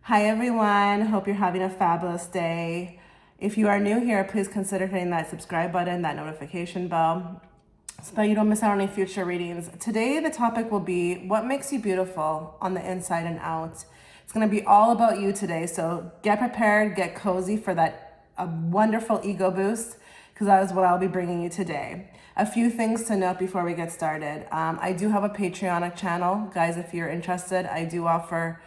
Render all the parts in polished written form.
Hi everyone, hope you're having a fabulous day. If you are new here, please consider hitting that subscribe button, that notification bell, so that you don't miss out on any future readings. Today, the topic will be what makes you beautiful on the inside and out. It's gonna be all about you today, so get prepared, get cozy for that wonderful ego boost, because that is what I'll be bringing you today. A few things to note before we get started. I do have a Patreon channel. Guys, if you're interested, I do offer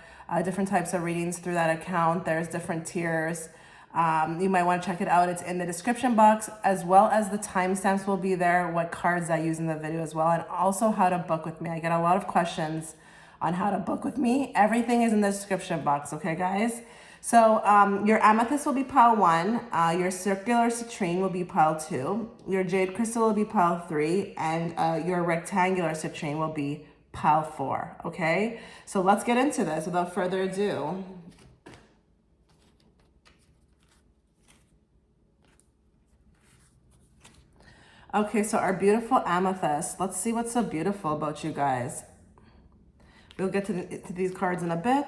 different types of readings through that account. There's different tiers. You might want to check it out. It's in the description box, as well as the timestamps will be there, what cards I use in the video as well, and also how to book with me. I get a lot of questions on how to book with me. Everything is in the description box, okay, guys? So your amethyst will be pile 1, your circular citrine will be pile 2, your jade crystal will be pile 3, and your rectangular citrine will be pile 4, okay? So let's get into this without further ado. Okay, so our beautiful amethyst. Let's see what's so beautiful about you guys. We'll get to these cards in a bit.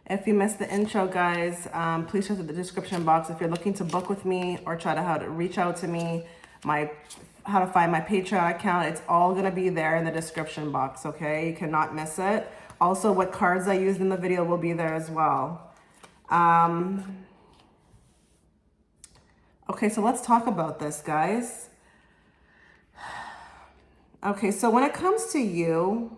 If you missed the intro, guys, please check the description box if you're looking to book with me or try to how to reach out to me, how to find my Patreon account. It's all going to be there in the description box, okay? You cannot miss it. Also, what cards I used in the video will be there as well. Okay, so let's talk about this, guys. Okay, so when it comes to you,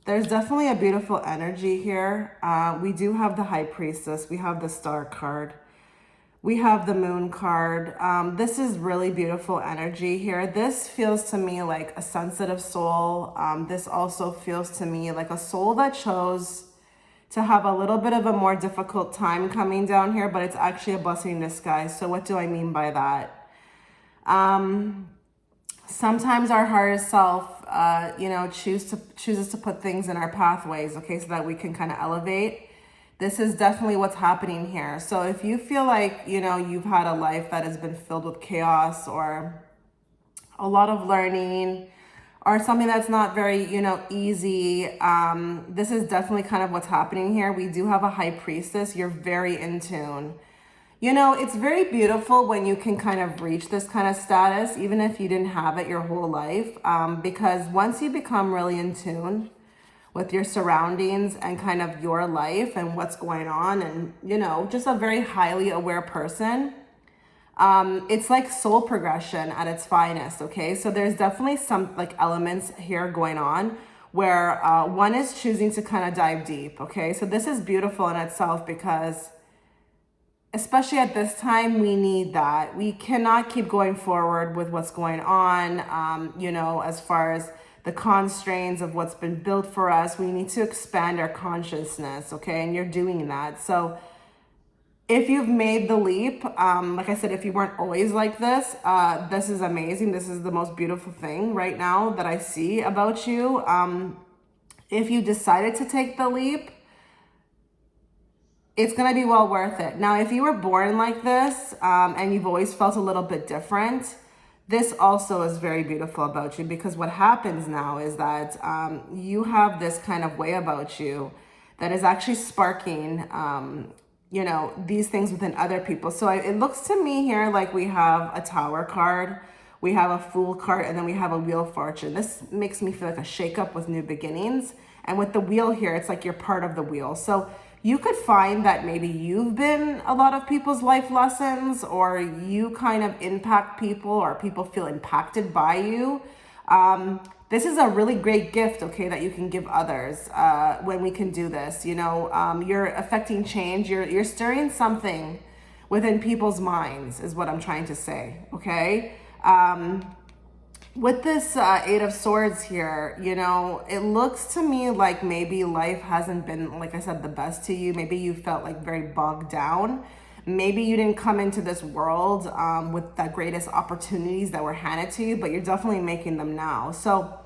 there's definitely a beautiful energy here. We do have the High Priestess. We have the Star card. We have the Moon card. This is really beautiful energy here. This feels to me like a sensitive soul. This also feels to me like a soul that chose to have a little bit of a more difficult time coming down here, but it's actually a blessing in disguise. So what do I mean by that? Sometimes our higher self, chooses to put things in our pathways, okay, so that we can kind of elevate. This is definitely what's happening here. So if you feel like, you've had a life that has been filled with chaos or a lot of learning or something that's not very, easy, this is definitely kind of what's happening here. We do have a High Priestess. You're very in tune. It's very beautiful when you can kind of reach this kind of status, even if you didn't have it your whole life, because once you become really in tune with your surroundings and kind of your life and what's going on and, just a very highly aware person, it's like soul progression at its finest, okay? So there's definitely some like elements here going on where one is choosing to kind of dive deep, okay? So this is beautiful in itself because especially at this time, we need that. We cannot keep going forward with what's going on, as far as the constraints of what's been built for us. We need to expand our consciousness, okay? And you're doing that. So if you've made the leap, like I said, if you weren't always like this, this is amazing. This is the most beautiful thing right now that I see about you. If you decided to take the leap, it's going to be well worth it. Now, if you were born like this and you've always felt a little bit different, this also is very beautiful about you, because what happens now is that you have this kind of way about you that is actually sparking, these things within other people. So it looks to me here like we have a Tower card, we have a Fool card, and then we have a Wheel of Fortune. This makes me feel like a shakeup with new beginnings. And with the wheel here, it's like you're part of the wheel. So you could find that maybe you've been a lot of people's life lessons, or you kind of impact people, or people feel impacted by you. This is a really great gift, okay, that you can give others when we can do this. You're affecting change. You're stirring something within people's minds is what I'm trying to say, okay? With this Eight of Swords here, it looks to me like maybe life hasn't been, like I said, the best to you. Maybe you felt like very bogged down. Maybe you didn't come into this world with the greatest opportunities that were handed to you, but you're definitely making them now. So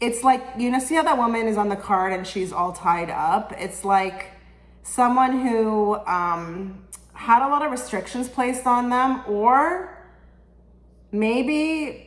it's like, see how that woman is on the card and she's all tied up? It's like someone who had a lot of restrictions placed on them, or maybe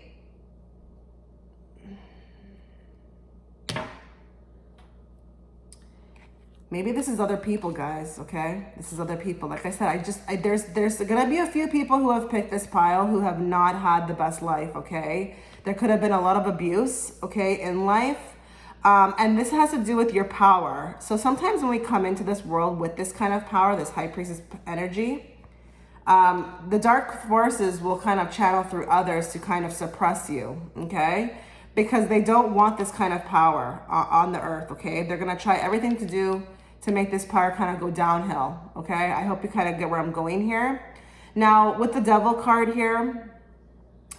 Maybe this is other people, guys, okay? This is other people. Like I said, there's gonna be a few people who have picked this pile who have not had the best life, okay? There could have been a lot of abuse, okay, in life. And this has to do with your power. So sometimes when we come into this world with this kind of power, this high priestess energy, the dark forces will kind of channel through others to kind of suppress you, okay? Because they don't want this kind of power on the earth, okay? They're gonna try everything to make this power kind of go downhill, okay? I hope you kind of get where I'm going here. Now, with the devil card here,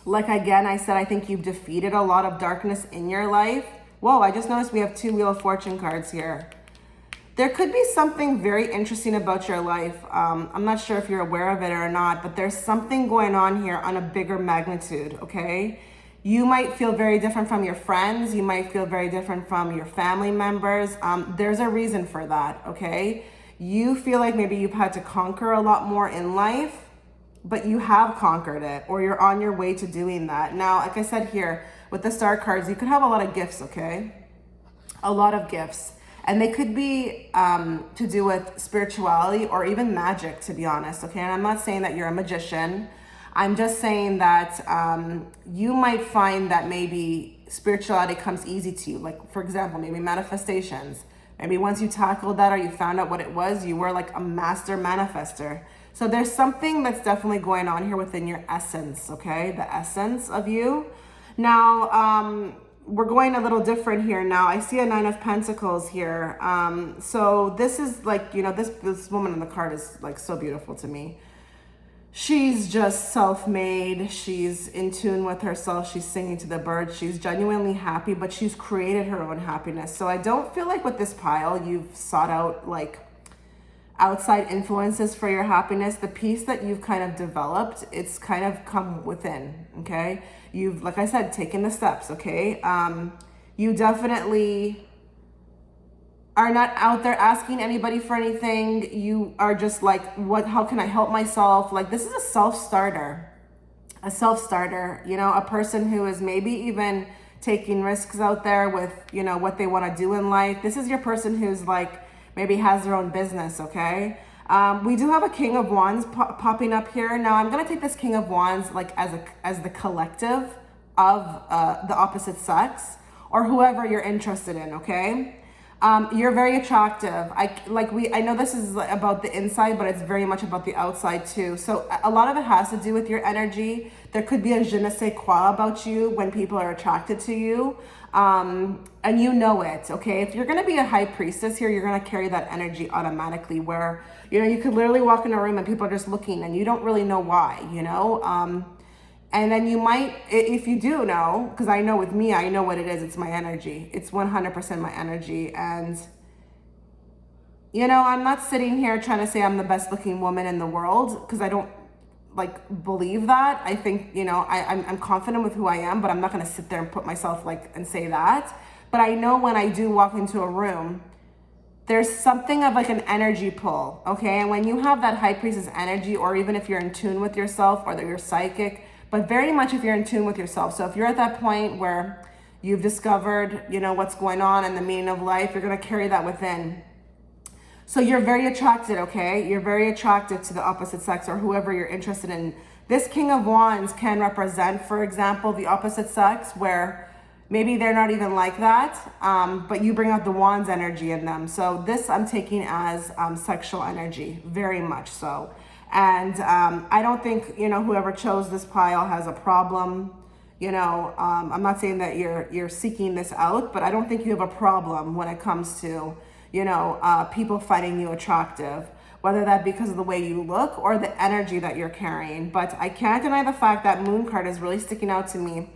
like again, I said, I think you've defeated a lot of darkness in your life. Whoa, I just noticed we have 2 Wheel of Fortune cards here. There could be something very interesting about your life. I'm not sure if you're aware of it or not, but there's something going on here on a bigger magnitude, okay? You might feel very different from your friends. You might feel very different from your family members. There's a reason for that, okay? You feel like maybe you've had to conquer a lot more in life, but you have conquered it, or you're on your way to doing that. Now, like I said here, with the star cards, you could have a lot of gifts, okay? A lot of gifts. And they could be to do with spirituality or even magic, to be honest, okay? And I'm not saying that you're a magician. I'm just saying that you might find that maybe spirituality comes easy to you. Like, for example, maybe manifestations. Maybe once you tackled that or you found out what it was, you were like a master manifester. So there's something that's definitely going on here within your essence, okay? The essence of you. Now, we're going a little different here now. I see a 9 of Pentacles here. So this is like, you know, this woman in the card is like so beautiful to me. She's just self-made. She's in tune with herself. She's singing to the birds. She's genuinely happy, but she's created her own happiness. So I don't feel like with this pile, you've sought out like outside influences for your happiness. The peace that you've kind of developed, it's kind of come within, okay? You've, like I said, taken the steps, okay? You definitely are not out there asking anybody for anything. You are just like, how can I help myself? Like, this is a self-starter, you know, a person who is maybe even taking risks out there with, you know, what they want to do in life. This is your person who's like, maybe has their own business, okay? We do have a King of Wands popping up here. Now, I'm going to take this King of Wands like as the collective of the opposite sex or whoever you're interested in, okay? You're very attractive. I know this is about the inside, but it's very much about the outside too. So a lot of it has to do with your energy. There could be a je ne sais quoi about you when people are attracted to you. And you know it, okay? If you're gonna be a high priestess here, you're gonna carry that energy automatically where, you know, you could literally walk in a room and people are just looking and you don't really know why, you know? And then you might, if you do know, because I know with me, I know what it is. It's my energy. It's 100% my energy. And, you know, I'm not sitting here trying to say I'm the best looking woman in the world because I don't like believe that. I think, you know, I'm confident with who I am, but I'm not going to sit there and put myself like and say that. But I know when I do walk into a room, there's something of like an energy pull, okay? And when you have that high priestess energy, or even if you're in tune with yourself or that you're psychic, but very much if you're in tune with yourself. So if you're at that point where you've discovered, you know, what's going on and the meaning of life, you're going to carry that within. So you're very attracted, okay? You're very attracted to the opposite sex or whoever you're interested in. This King of Wands can represent, for example, the opposite sex where maybe they're not even like that, but you bring out the Wands energy in them. So this I'm taking as sexual energy, very much so. And I don't think, you know, whoever chose this pile has a problem. You know, I'm not saying that you're seeking this out, but I don't think you have a problem when it comes to, you know, people finding you attractive, whether that be because of the way you look or the energy that you're carrying. But I can't deny the fact that Moon card is really sticking out to me.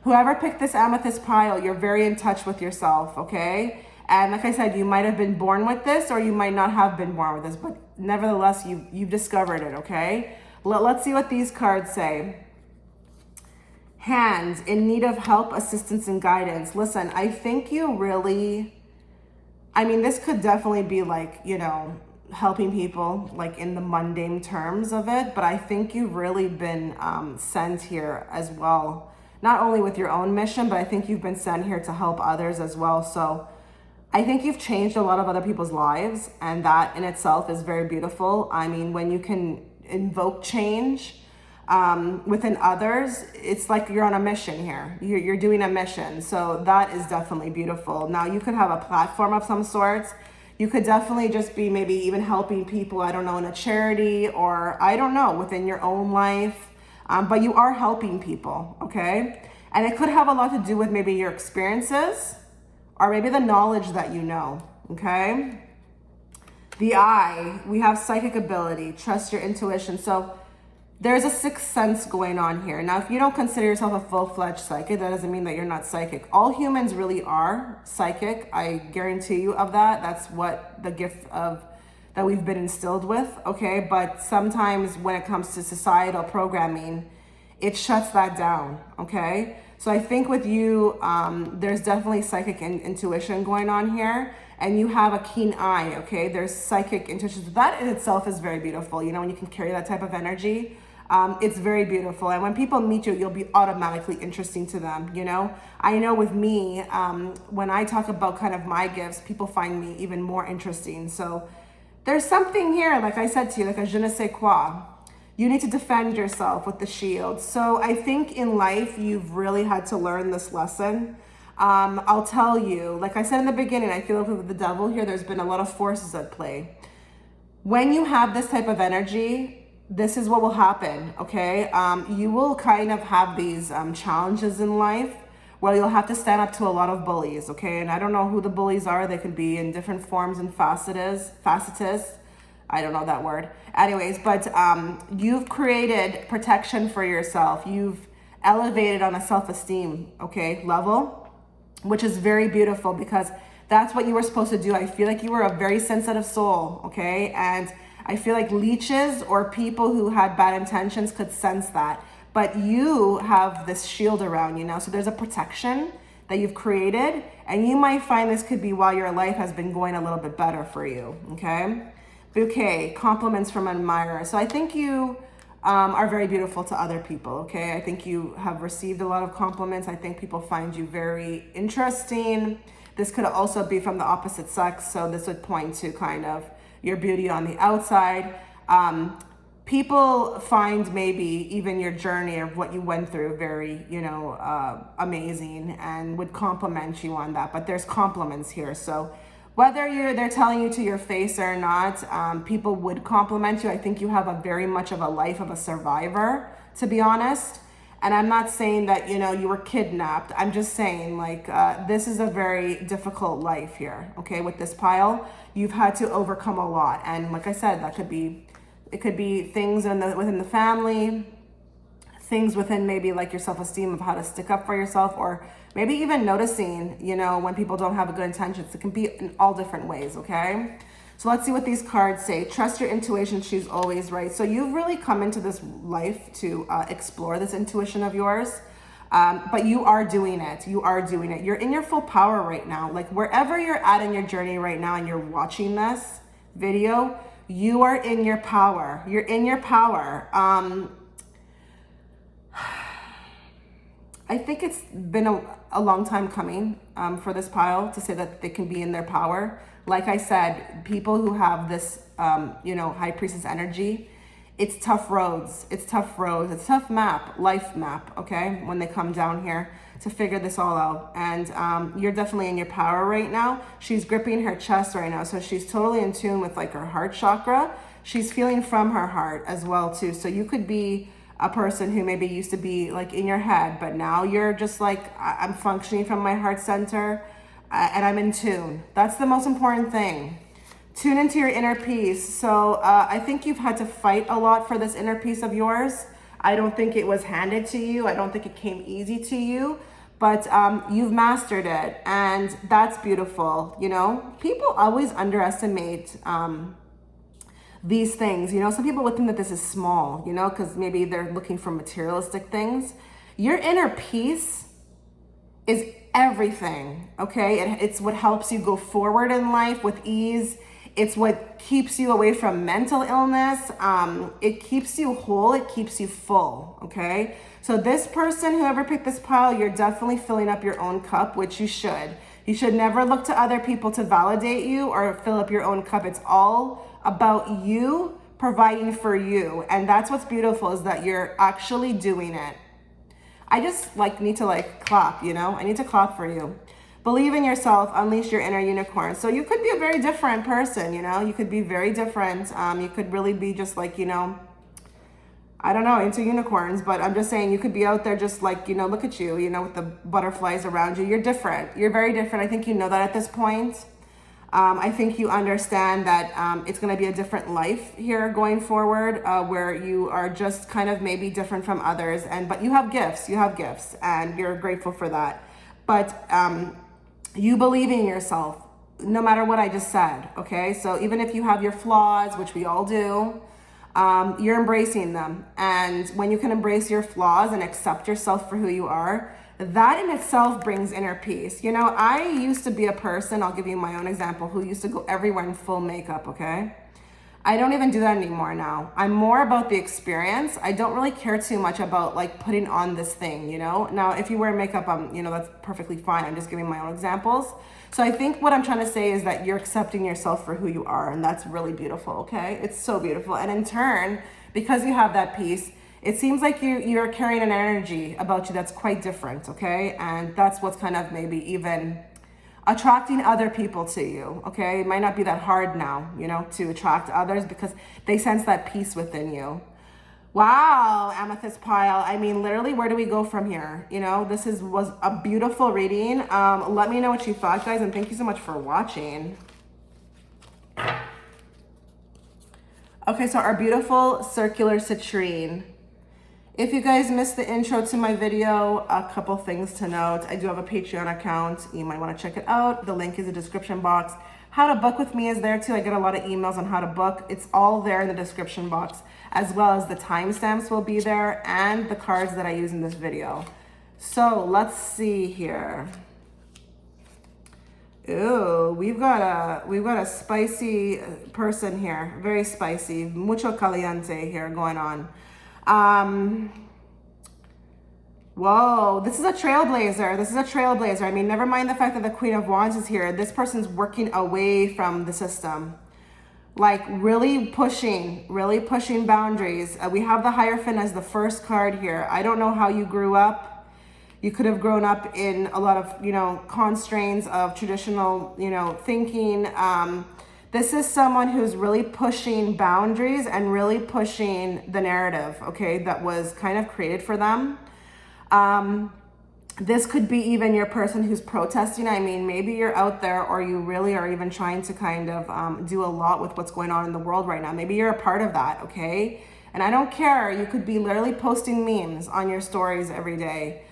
Whoever picked this amethyst pile, you're very in touch with yourself, okay? And like I said, you might have been born with this or you might not have been born with this, but nevertheless, you've discovered it, okay? Let's see what these cards say. Hands, in need of help, assistance, and guidance. Listen, I think you really, I mean, this could definitely be like, you know, helping people like in the mundane terms of it, but I think you've really been sent here as well. Not only with your own mission, but I think you've been sent here to help others as well. So I think you've changed a lot of other people's lives, and that in itself is very beautiful. I mean, when you can invoke change within others, it's like you're on a mission here. You're doing a mission. So that is definitely beautiful. Now, you could have a platform of some sorts. You could definitely just be maybe even helping people, I don't know, in a charity, or I don't know, within your own life. But you are helping people, okay? And it could have a lot to do with maybe your experiences, or maybe the knowledge that you know, okay? The I, we have psychic ability, trust your intuition. So there's a sixth sense going on here. Now, if you don't consider yourself a full-fledged psychic, that doesn't mean that you're not psychic. All humans really are psychic. I guarantee you of that. That's what the gift of that we've been instilled with, okay? But sometimes when it comes to societal programming, it shuts that down, okay? So I think with you, there's definitely psychic intuition going on here, and you have a keen eye, okay? There's psychic intuition. So that in itself is very beautiful. You know, when you can carry that type of energy, it's very beautiful. And when people meet you, you'll be automatically interesting to them, you know? I know with me, when I talk about kind of my gifts, people find me even more interesting. So there's something here, like I said to you, like a je ne sais quoi. You need to defend yourself with the shield. So I think in life, you've really had to learn this lesson. I'll tell you, like I said in the beginning, I feel like with the devil here, there's been a lot of forces at play. When you have this type of energy, this is what will happen, okay? You will kind of have these challenges in life where you'll have to stand up to a lot of bullies, okay? And I don't know who the bullies are. They could be in different forms and facetous. I don't know that word. Anyways, but you've created protection for yourself. You've elevated on a self-esteem, okay, level, which is very beautiful because that's what you were supposed to do. I feel like you were a very sensitive soul, okay? And I feel like leeches or people who had bad intentions could sense that. But you have this shield around you now. So there's a protection that you've created, and you might find this could be why your life has been going a little bit better for you, okay? Bouquet, compliments from an admirer. So I think you are very beautiful to other people, okay? I think you have received a lot of compliments. I think people find you very interesting. This could also be from the opposite sex, so this would point to kind of your beauty on the outside. People find maybe even your journey of what you went through very, you know, amazing, and would compliment you on that. But there's compliments here, so whether they're telling you to your face or not, people would compliment you. I think you have a very much of a life of a survivor, to be honest. And I'm not saying that, you know, you were kidnapped. I'm just saying, like, this is a very difficult life here, okay? With this pile, you've had to overcome a lot. And like I said, it could be things within the family, things within maybe like your self-esteem of how to stick up for yourself, or maybe even noticing, you know, when people don't have a good intentions. It can be in all different ways, okay? So let's see what these cards say. Trust your intuition, she's always right. So you've really come into this life to explore this intuition of yours, but you are doing it. You are doing it. You're in your full power right now. Like wherever you're at in your journey right now and you're watching this video, you are in your power. You're in your power. I think it's been a long time coming for this pile to say that they can be in their power. Like I said, people who have this, you know, high priestess energy, it's tough roads. It's tough roads. It's tough life map, okay? When they come down here to figure this all out. And you're definitely in your power right now. She's gripping her chest right now. So she's totally in tune with like her heart chakra. She's feeling from her heart as well too. So you could be a person who maybe used to be like in your head, but now you're just like, I'm functioning from my heart center and I'm in tune. That's the most important thing. Tune into your inner peace. So I think you've had to fight a lot for this inner peace of yours. I don't think it was handed to you. I don't think it came easy to you, but you've mastered it, and that's beautiful. You know, people always underestimate these things. You know, some people would think that this is small, you know, because maybe they're looking for materialistic things. Your inner peace is everything, okay? It's what helps you go forward in life with ease. It's what keeps you away from mental illness. It keeps you whole. It keeps you full, okay? So this person, whoever picked this pile, you're definitely filling up your own cup, which you should. You should never look to other people to validate you or fill up your own cup. It's all about you providing for you. And that's what's beautiful, is that you're actually doing it. I just need to clap, I need to clap for you. Believe in yourself, unleash your inner unicorn. So you could be a very different person, you could be very different. You could really be just I don't know, into unicorns, but I'm just saying you could be out there just look at you, with the butterflies around you. You're different. You're very different. I think you know that at this point. I think you understand that it's going to be a different life here going forward, where you are just kind of maybe different from others. But you have gifts, and you're grateful for that. But you believe in yourself, no matter what I just said, okay? So even if you have your flaws, which we all do, you're embracing them. And when you can embrace your flaws and accept yourself for who you are, that in itself brings inner peace. I used to be a person, I'll give you my own example, who used to go everywhere in full makeup, okay? I don't even do that anymore now. I'm more about the experience. I don't really care too much about putting on this thing, Now, if you wear makeup, that's perfectly fine. I'm just giving my own examples. So I think what I'm trying to say is that you're accepting yourself for who you are, and that's really beautiful, okay? It's so beautiful. And in turn, because you have that peace, it seems like you're carrying an energy about you that's quite different, okay? And that's what's kind of maybe even attracting other people to you, okay? It might not be that hard now, to attract others, because they sense that peace within you. Wow, amethyst pile. I mean, literally, where do we go from here? This was a beautiful reading. Let me know what you thought, guys, and thank you so much for watching. Okay, so our beautiful circular citrine. If you guys missed the intro to my video, a couple things to note. I do have a Patreon account. You might want to check it out. The link is in the description box. How to book with me is there too. I get a lot of emails on how to book. It's all there in the description box, as well as the timestamps will be there and the cards that I use in this video. So let's see here. Ooh, we've got a spicy person here. Very spicy. Mucho caliente here going on. Whoa, this is a trailblazer. I mean, never mind the fact that the Queen of Wands is here. This person's working away from the system. Really pushing boundaries. We have the Hierophant as the first card here. I don't know how you grew up. You could have grown up in a lot of, constraints of traditional, thinking. This is someone who's really pushing boundaries and really pushing the narrative, okay, that was kind of created for them. This could be even your person who's protesting. I mean, maybe you're out there, or you really are even trying to kind of do a lot with what's going on in the world right now. Maybe you're a part of that, okay? And I don't care. You could be literally posting memes on your stories every day,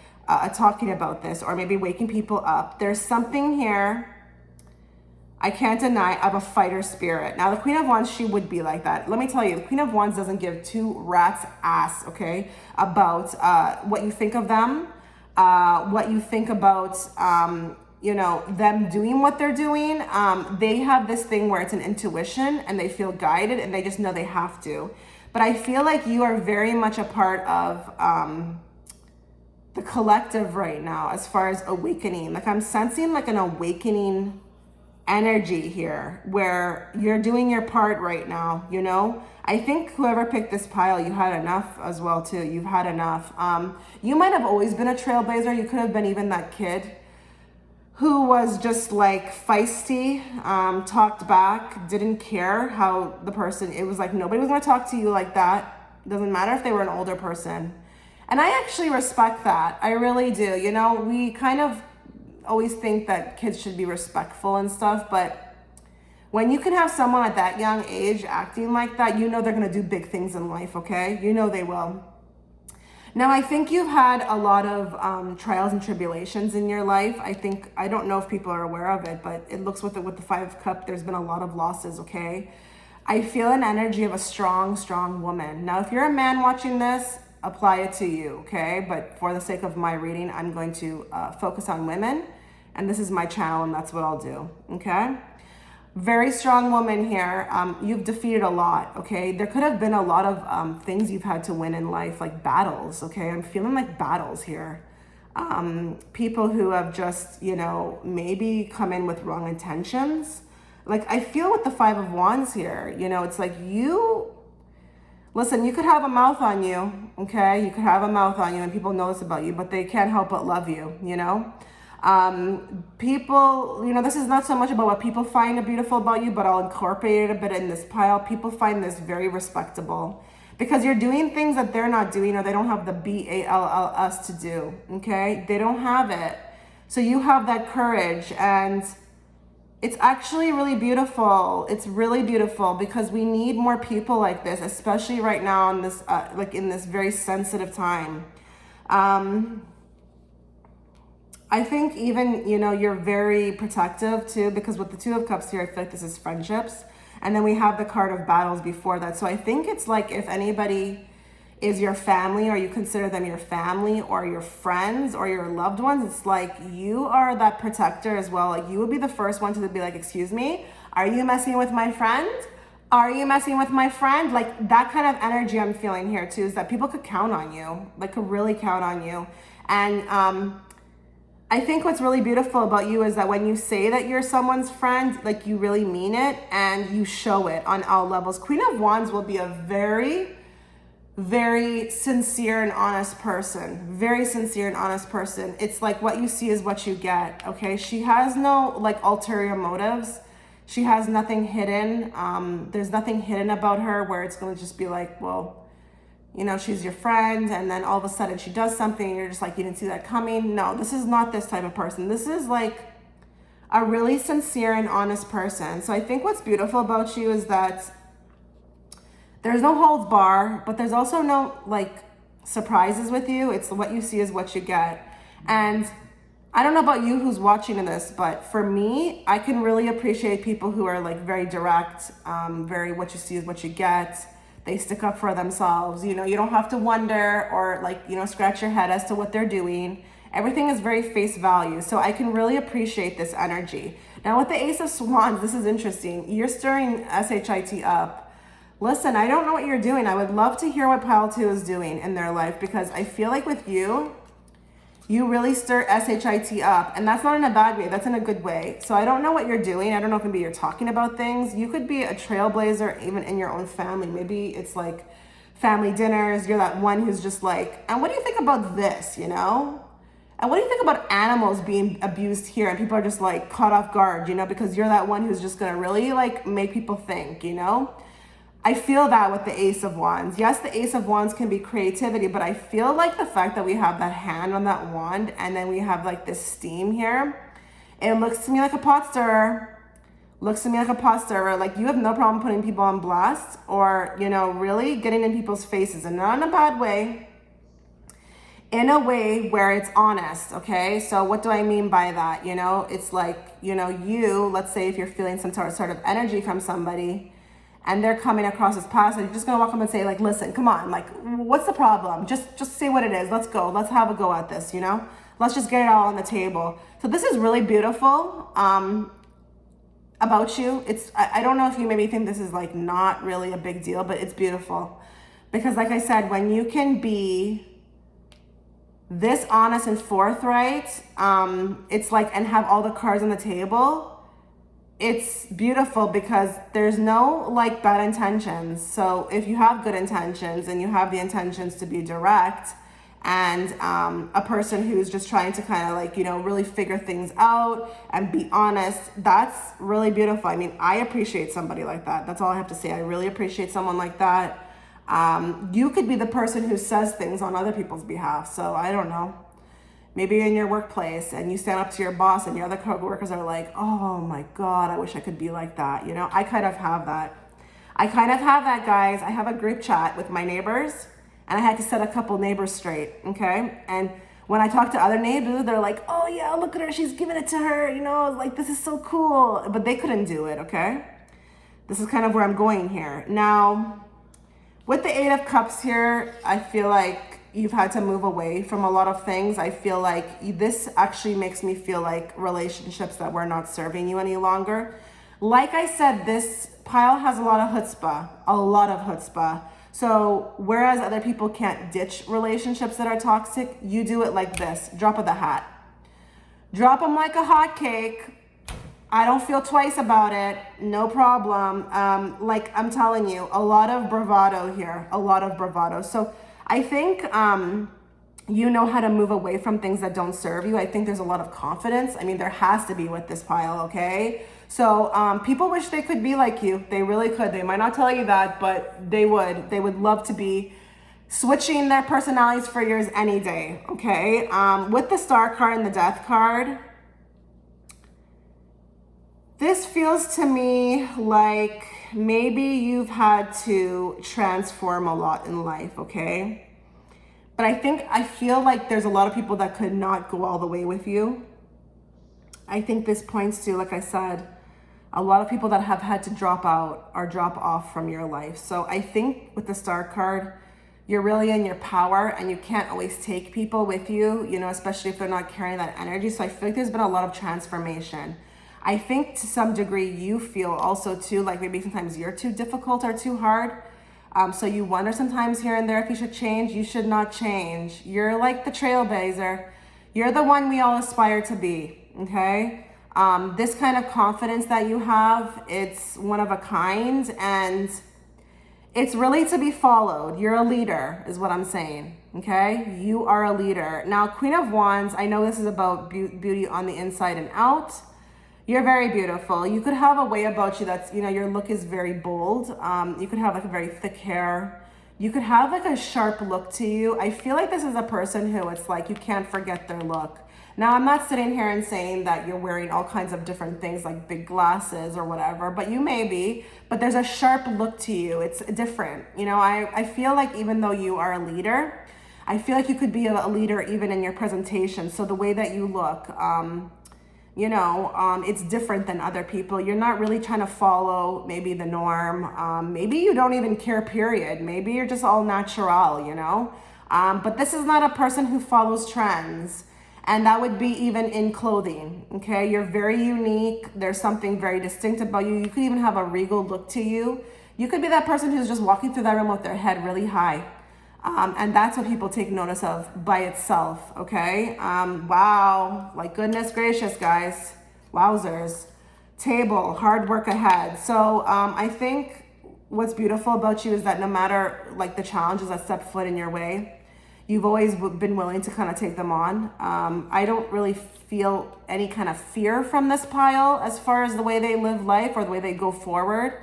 talking about this, or maybe waking people up. There's something here I can't deny of a fighter spirit. Now, the Queen of Wands, she would be like that. Let me tell you, the Queen of Wands doesn't give two rats ass, okay, about what you think of them, what you think about, them doing what they're doing. They have this thing where it's an intuition, and they feel guided, and they just know they have to. But I feel like you are very much a part of the collective right now, as far as awakening. I'm sensing an awakening energy here, where you're doing your part right now, I think whoever picked this pile, you had enough as well too. You've had enough. You might have always been a trailblazer. You could have been even that kid who was just feisty, talked back, didn't care how the person, it was nobody was going to talk to you like that. Doesn't matter if they were an older person. And I actually respect that. I really do. We kind of always think that kids should be respectful and stuff, but when you can have someone at that young age acting like that, they're going to do big things in life, okay? They will. Now, I think you've had a lot of trials and tribulations in your life. I don't know if people are aware of it, but it looks with the Five of Cups, there's been a lot of losses, okay? I feel an energy of a strong, strong woman. Now, if you're a man watching this, apply it to you, okay? But for the sake of my reading, I'm going to focus on women, and this is my channel, and that's what I'll do, okay? Very strong woman here. You've defeated a lot, okay? There could have been a lot of things you've had to win in life, like battles, okay? I'm feeling like battles here. people who have just, you know, maybe come in with wrong intentions. Like, I feel with the Five of Wands here, you know, it's like listen, you could have a mouth on you, okay? You could have a mouth on you and people know this about you, but they can't help but love you, you know? People, you know, this is not so much about what people find beautiful about you, but I'll incorporate it a bit in this pile. People find this very respectable because you're doing things that they're not doing, or they don't have the BALLS to do, okay? They don't have it. So you have that courage, and it's actually really beautiful. It's really beautiful because we need more people like this, especially right now in this, like in this very sensitive time. I think even, you know, you're very protective too, because with the Two of Cups here, I feel like this is friendships. And then we have the card of battles before that. So I think it's like if anybody is your family, or you consider them your family or your friends or your loved ones, it's like you are that protector as well. Like you would be the first one to be like, excuse me, are you messing with my friend? Are you messing with my friend? Like that kind of energy I'm feeling here too, is that people could count on you, like could really count on you. And I think what's really beautiful about you is that when you say that you're someone's friend, like you really mean it and you show it on all levels. Queen of Wands will be a very, very sincere and honest person. Very sincere and honest person. It's like what you see is what you get, okay? She has no like ulterior motives. She has nothing hidden. There's nothing hidden about her where it's going to just be like, well, you know, she's your friend, and then all of a sudden she does something and you're just like, you didn't see that coming. No, this is not this type of person. This is like a really sincere and honest person. So I think what's beautiful about you is that there's no holds bar, but there's also no like surprises with you. It's what you see is what you get. And I don't know about you who's watching this, but for me, I can really appreciate people who are like very direct, very what you see is what you get. They stick up for themselves. You know, you don't have to wonder or like, you know, scratch your head as to what they're doing. Everything is very face value. So I can really appreciate this energy. Now with the Ace of Wands, this is interesting. You're stirring SHIT up. Listen, I don't know what you're doing. I would love to hear what Pile 2 is doing in their life, because I feel like with you, you really stir SHIT up, and that's not in a bad way. That's in a good way. So I don't know what you're doing. I don't know if maybe you're talking about things. You could be a trailblazer even in your own family. Maybe it's like family dinners. You're that one who's just like, and what do you think about this, you know? And what do you think about animals being abused here? And people are just like caught off guard, you know, because you're that one who's just gonna really like make people think, you know? I feel that with the Ace of Wands. Yes, the Ace of Wands can be creativity, but I feel like the fact that we have that hand on that wand and then we have like this steam here, it looks to me like a pot stirrer. Looks to me like a pot stirrer. Like you have no problem putting people on blast or, you know, really getting in people's faces, and not in a bad way, in a way where it's honest, okay? So what do I mean by that? You know, it's like, you know, let's say if you're feeling some sort of energy from somebody, and they're coming across as passive, you're just gonna walk up and say like, listen, come on, like, what's the problem? Just say what it is. Let's go. Let's have a go at this, you know? Let's just get it all on the table. So this is really beautiful about you. I don't know if you maybe think this is like not really a big deal, but it's beautiful. Because like I said, when you can be this honest and forthright, it's like, and have all the cards on the table, it's beautiful because there's no like bad intentions. So if you have good intentions and you have the intentions to be direct and a person who's just trying to kind of like, you know, really figure things out and be honest, that's really beautiful. I mean, I appreciate somebody like that. That's all I have to say. I really appreciate someone like that. You could be the person who says things on other people's behalf. So I don't know. Maybe you're in your workplace and you stand up to your boss and your other coworkers are like, oh my God, I wish I could be like that. You know, I kind of have that. Guys. I have a group chat with my neighbors and I had to set a couple neighbors straight, okay? And when I talk to other neighbors, they're like, oh yeah, look at her, she's giving it to her, you know, like this is so cool. But they couldn't do it, okay? This is kind of where I'm going here. Now, with the Eight of Cups here, I feel like you've had to move away from a lot of things. I feel like this actually makes me feel like relationships that were not serving you any longer. Like I said, this pile has a lot of chutzpah, So whereas other people can't ditch relationships that are toxic, you do it like this, drop of the hat. Drop them like a hot cake. I don't feel twice about it. No problem. Like I'm telling you, a lot of bravado here, a lot of bravado. So I think you know how to move away from things that don't serve you. I think there's a lot of confidence. I mean, there has to be with this pile, okay? So people wish they could be like you. They really could. They might not tell you that, but they would. They would love to be switching their personalities for yours any day, okay? With the Star card and the Death card, this feels to me like maybe you've had to transform a lot in life, okay? But I feel like there's a lot of people that could not go all the way with you. I think this points to, like I said, a lot of people that have had to drop out or drop off from your life. So I think with the Star card, you're really in your power and you can't always take people with you, you know, especially if they're not carrying that energy. So I feel like there's been a lot of transformation. I think to some degree you feel also too, like maybe sometimes you're too difficult or too hard. So you wonder sometimes here and there if you should change. You should not change. You're like the trailblazer. You're the one we all aspire to be, okay? This kind of confidence that you have, it's one of a kind and it's really to be followed. You're a leader is what I'm saying, okay? You are a leader. Now, Queen of Wands, I know this is about beauty on the inside and out. You're very beautiful. You could have a way about you that's, you know, your look is very bold. You could have like a very thick hair. You could have like a sharp look to you. I feel like this is a person who it's like you can't forget their look. Now, I'm not sitting here and saying that you're wearing all kinds of different things like big glasses or whatever, but you may be, but there's a sharp look to you. It's different. You know, I feel like even though you are a leader, I feel like you could be a leader even in your presentation. So the way that you look, you know, it's different than other people. You're not really trying to follow maybe the norm. Maybe you don't even care, period. Maybe you're just all natural, you know? But this is not a person who follows trends. And that would be even in clothing, okay? You're very unique. There's something very distinct about you. You could even have a regal look to you. You could be that person who's just walking through that room with their head really high. And that's what people take notice of by itself, okay? Wow, like goodness gracious, guys. Wowzers. Table, hard work ahead. So I think what's beautiful about you is that no matter like the challenges that step foot in your way, you've always been willing to kind of take them on. I don't really feel any kind of fear from this pile as far as the way they live life or the way they go forward.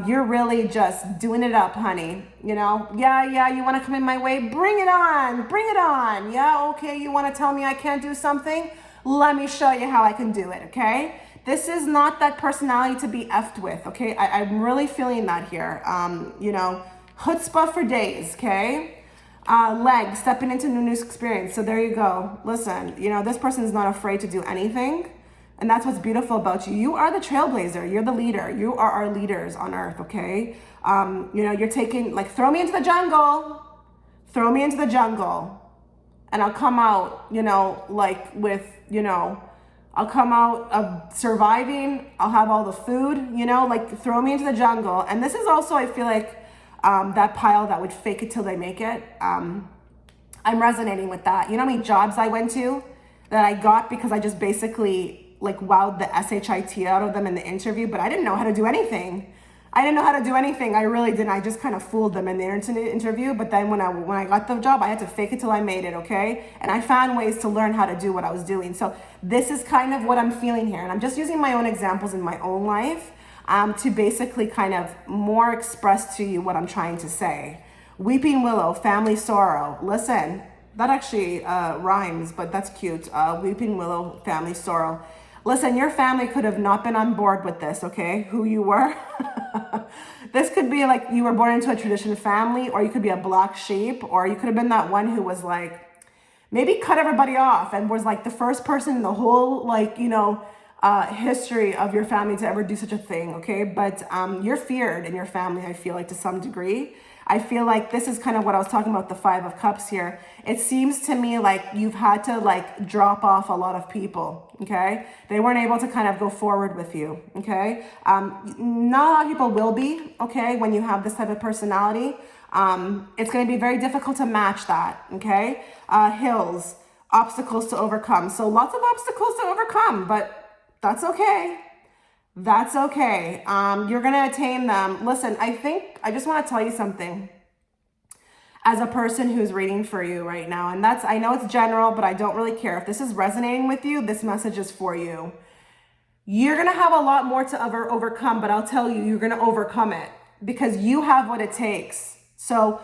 You're really just doing it up, honey. You know, yeah, you want to come in my way? Bring it on, bring it on. Yeah, okay, you want to tell me I can't do something? Let me show you how I can do it, okay? This is not that personality to be effed with, okay? I'm really feeling that here. You know, chutzpah for days, okay? Legs, stepping into new experience. So there you go. Listen, you know, this person is not afraid to do anything. And that's what's beautiful about you. You are the trailblazer. You're the leader. You are our leaders on earth, okay? You know, you're taking, like, throw me into the jungle. Throw me into the jungle. And I'll come out, you know, like with, you know, I'll come out of surviving. I'll have all the food, you know, like throw me into the jungle. And this is also, I feel like, that pile that would fake it till they make it. I'm resonating with that. You know how many jobs I went to that I got because I just basically like wowed the SHIT out of them in the interview, but I didn't know how to do anything. I really didn't. I just kind of fooled them in the interview. But then when I got the job, I had to fake it till I made it, okay? And I found ways to learn how to do what I was doing. So this is kind of what I'm feeling here. And I'm just using my own examples in my own life to basically kind of more express to you what I'm trying to say. Weeping willow, family sorrow. Listen, that actually rhymes, but that's cute. Weeping willow, family sorrow. Listen, your family could have not been on board with this, okay? Who you were. This could be like you were born into a tradition family, or you could be a black sheep, or you could have been that one who was like, maybe cut everybody off and was like the first person in the whole, like, you know, history of your family to ever do such a thing, okay? But you're feared in your family, I feel like, to some degree. I feel like this is kind of what I was talking about, the 5 of Cups here. It seems to me like you've had to like drop off a lot of people, okay? They weren't able to kind of go forward with you, okay? Not a lot of people will be, okay, when you have this type of personality. It's going to be very difficult to match that, okay? Hills, obstacles to overcome. So lots of obstacles to overcome, but that's okay. That's okay. You're going to attain them. Listen, I just want to tell you something as a person who's reading for you right now. And I know it's general, but I don't really care. If this is resonating with you, this message is for you. You're going to have a lot more to overcome, but I'll tell you, you're going to overcome it because you have what it takes. So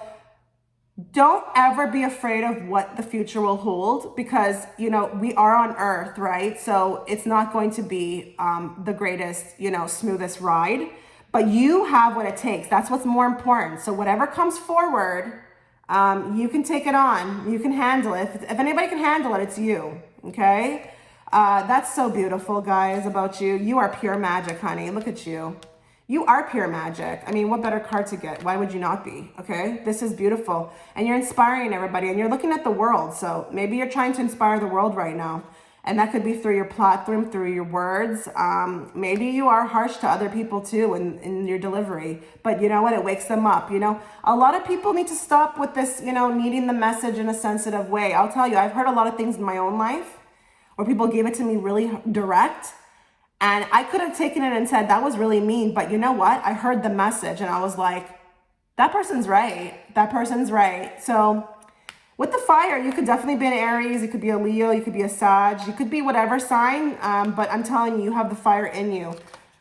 don't ever be afraid of what the future will hold because, you know, we are on earth, right? So it's not going to be the greatest, you know, smoothest ride, but you have what it takes. That's what's more important. So whatever comes forward, you can take it on. You can handle it. If anybody can handle it, it's you, okay? That's so beautiful, guys, about you. You are pure magic, honey. Look at you. You are pure magic. I mean, what better card to get? Why would you not be? Okay, this is beautiful. And you're inspiring everybody and you're looking at the world. So maybe you're trying to inspire the world right now. And that could be through your platform, through your words. Maybe you are harsh to other people too in your delivery. But you know what? It wakes them up. You know, a lot of people need to stop with this, you know, needing the message in a sensitive way. I'll tell you, I've heard a lot of things in my own life where people gave it to me really direct. And I could have taken it and said, that was really mean. But you know what? I heard the message and I was like, that person's right. That person's right. So with the fire, you could definitely be an Aries. You could be a Leo. You could be a Sag. You could be whatever sign. But I'm telling you, you have the fire in you.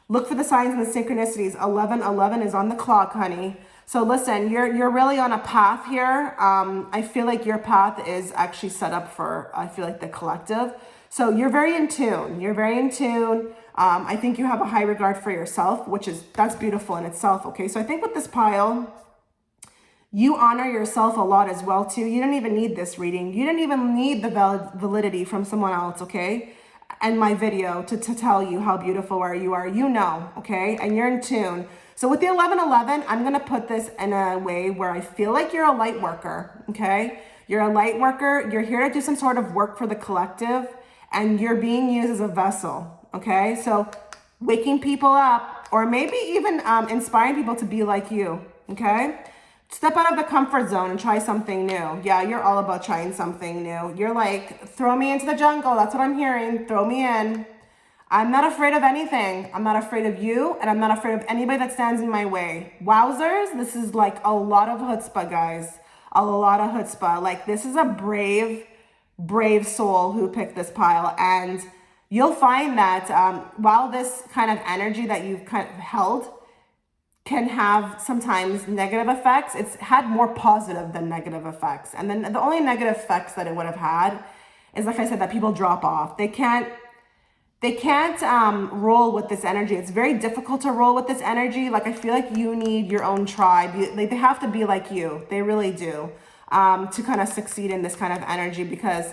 Look for the signs and the synchronicities. 11:11 is on the clock, honey. So listen, you're really on a path here. I feel like your path is actually set up for, I feel like, the collective. So you're very in tune. You're very in tune. I think you have a high regard for yourself, that's beautiful in itself. Okay, so I think with this pile, you honor yourself a lot as well too. You don't even need this reading. You don't even need the validity from someone else, okay? And my video to tell you how beautiful you are. You know, okay? And you're in tune. So with the 11:11, I'm gonna put this in a way where I feel like you're a light worker, okay? You're a light worker. You're here to do some sort of work for the collective, and you're being used as a vessel. Okay, so waking people up or maybe even inspiring people to be like you, okay? Step out of the comfort zone and try something new. Yeah, you're all about trying something new. You're like, throw me into the jungle. That's what I'm hearing. Throw me in. I'm not afraid of anything. I'm not afraid of you, and I'm not afraid of anybody that stands in my way. Wowzers, this is like a lot of chutzpah, guys. A lot of chutzpah. Like, this is a brave soul who picked this pile, and you'll find that while this kind of energy that you've kind of held can have sometimes negative effects, it's had more positive than negative effects. And then the only negative effects that it would have had is, like I said, that people drop off. They can't roll with this energy. It's very difficult to roll with this energy. Like, I feel like you need your own tribe. They have to be like you. They really do, to kind of succeed in this kind of energy, because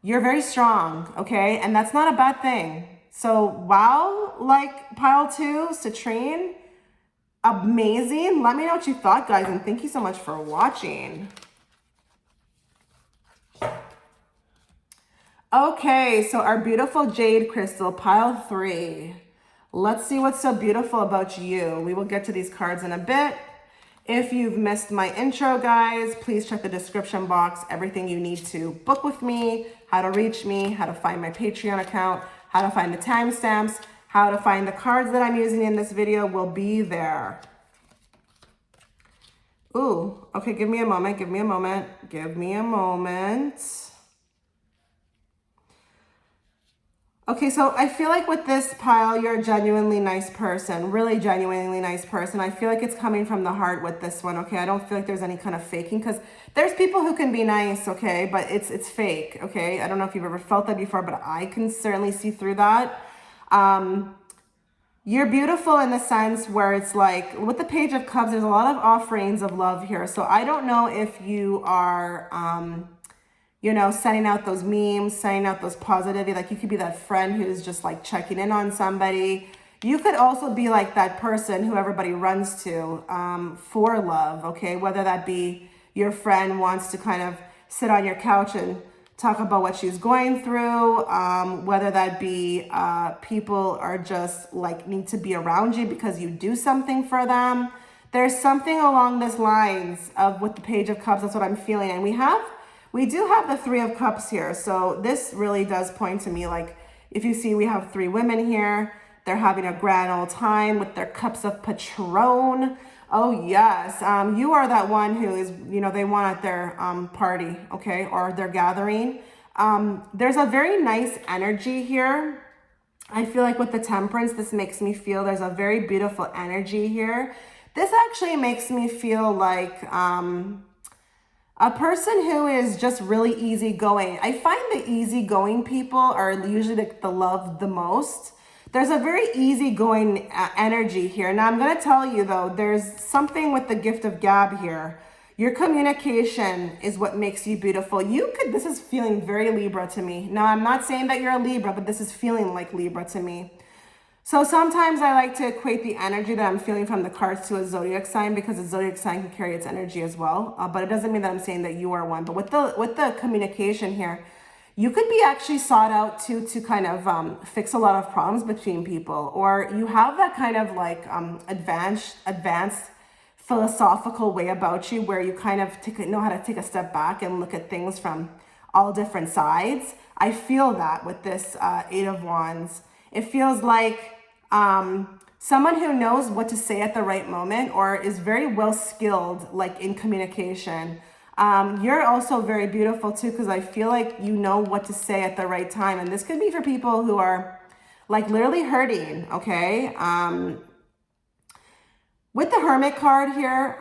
you're very strong, okay? And that's not a bad thing. So, wow, like pile 2, Citrine, amazing. Let me know what you thought, guys, and thank you so much for watching. Okay, so our beautiful jade crystal, pile 3. Let's see what's so beautiful about you. We will get to these cards in a bit. If you've missed my intro, guys, please check the description box. Everything you need to book with me, how to reach me, how to find my Patreon account, how to find the timestamps, how to find the cards that I'm using in this video will be there. Ooh, okay, give me a moment. Okay, so I feel like with this pile, you're a genuinely nice person, really genuinely nice person. I feel like it's coming from the heart with this one, okay? I don't feel like there's any kind of faking, because there's people who can be nice, okay? But it's fake, okay? I don't know if you've ever felt that before, but I can certainly see through that. You're beautiful in the sense where it's like, with the Page of Cups, there's a lot of offerings of love here. So I don't know if you are... you know, sending out those memes, sending out those positivity. Like, you could be that friend who's just like checking in on somebody. You could also be like that person who everybody runs to for love, okay? Whether that be your friend wants to kind of sit on your couch and talk about what she's going through, whether that be people are just like need to be around you because you do something for them. There's something along this lines of with the Page of Cups. That's what I'm feeling. And we do have the Three of Cups here. So this really does point to me, like, if you see, we have three women here. They're having a grand old time with their cups of Patron. Oh yes, you are that one who is, you know, they want at their party, okay, or their gathering. There's a very nice energy here. I feel like with the Temperance, this makes me feel there's a very beautiful energy here. This actually makes me feel like a person who is just really easygoing. I find the easygoing people are usually the loved the most. There's a very easygoing energy here. Now, I'm going to tell you, though, there's something with the gift of gab here. Your communication is what makes you beautiful. This is feeling very Libra to me. Now, I'm not saying that you're a Libra, but this is feeling like Libra to me. So sometimes I like to equate the energy that I'm feeling from the cards to a zodiac sign, because a zodiac sign can carry its energy as well. But it doesn't mean that I'm saying that you are one. But with the communication here, you could be actually sought out to kind of fix a lot of problems between people, or you have that kind of like advanced philosophical way about you where you kind of know how to take a step back and look at things from all different sides. I feel that with this Eight of Wands. It feels like someone who knows what to say at the right moment, or is very well skilled like in communication. You're also very beautiful too, because I feel like you know what to say at the right time. And this could be for people who are like literally hurting, okay? With the Hermit card here,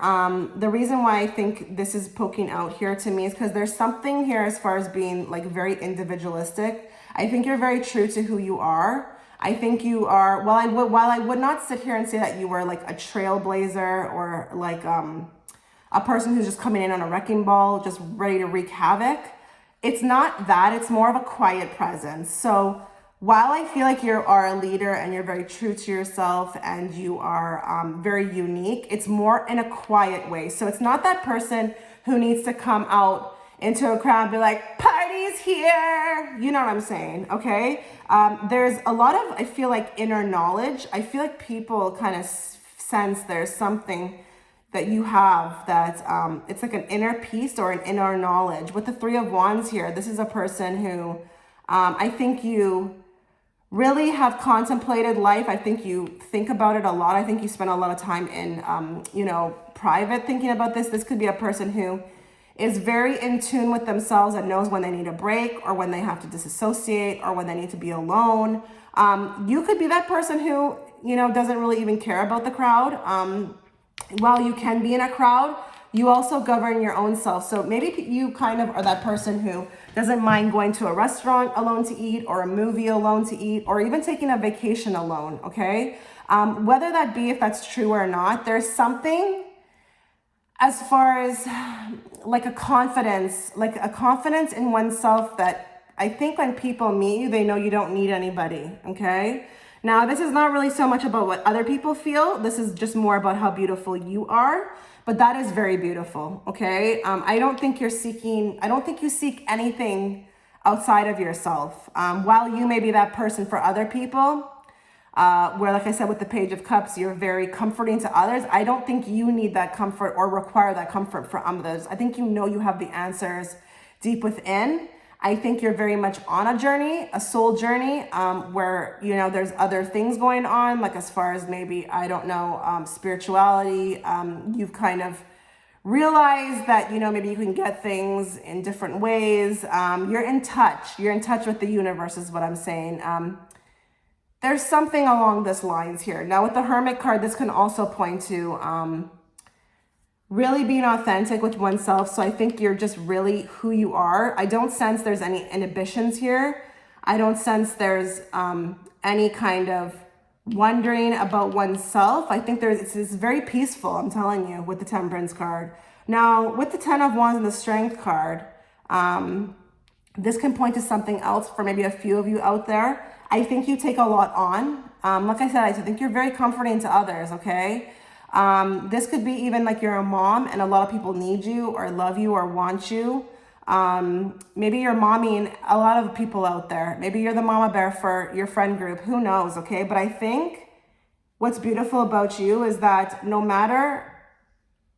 the reason why I think this is poking out here to me is because there's something here as far as being like very individualistic. I think you're very true to who you are. I think you are, while I would not sit here and say that you were like a trailblazer or like a person who's just coming in on a wrecking ball, just ready to wreak havoc. It's not that, it's more of a quiet presence. So while I feel like you are a leader and you're very true to yourself and you are very unique, it's more in a quiet way. So it's not that person who needs to come out into a crowd and be like, party's here. You know what I'm saying, okay? There's a lot of, I feel like, inner knowledge. I feel like people kind of sense there's something that you have that it's like an inner peace or an inner knowledge. With the Three of Wands here, this is a person who I think you really have contemplated life. I think you think about it a lot. I think you spend a lot of time in, private thinking about this. This could be a person who is very in tune with themselves and knows when they need a break or when they have to disassociate or when they need to be alone. You could be that person who, doesn't really even care about the crowd. While you can be in a crowd, you also govern your own self. So maybe you kind of are that person who doesn't mind going to a restaurant alone to eat, or a movie alone to eat, or even taking a vacation alone, okay? Whether that be, if that's true or not, there's something as far as like a confidence in oneself that I think when people meet you, they know you don't need anybody, okay? Now, this is not really so much about what other people feel. This is just more about how beautiful you are. But that is very beautiful, okay? I don't think you seek anything outside of yourself. While you may be that person for other people, where, like I said, with the Page of Cups, you're very comforting to others. I don't think you need that comfort or require that comfort for others. I think you have the answers deep within. I think you're very much on a journey, a soul journey, where, there's other things going on, like as far as maybe, spirituality. You've kind of realized that, maybe you can get things in different ways. You're in touch with the universe is what I'm saying. There's something along these lines here. Now with the Hermit card, this can also point to, really being authentic with oneself. So I think you're just really who you are. I don't sense there's any inhibitions here. I don't sense there's any kind of wondering about oneself. I think it's very peaceful, I'm telling you, with the Temperance card. Now, with the Ten of Wands and the Strength card, this can point to something else for maybe a few of you out there. I think you take a lot on. Like I said, I think you're very comforting to others, okay? This could be even like you're a mom and a lot of people need you or love you or want you. Maybe you're momming a lot of people out there. Maybe you're the mama bear for your friend group. Who knows, okay? But I think what's beautiful about you is that no matter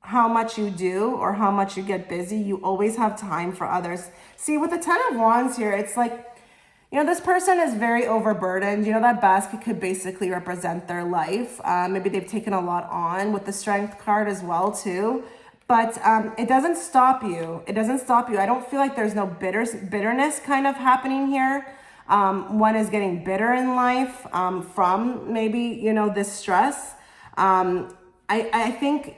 how much you do or how much you get busy, you always have time for others. See, with the Ten of Wands here, it's like, you know, this person is very overburdened. You know, that basket could basically represent their life. Maybe they've taken a lot on with the Strength card as well, too. But it doesn't stop you. It doesn't stop you. I don't feel like there's no bitterness kind of happening here. One is getting bitter in life from maybe, you know, this stress. I think,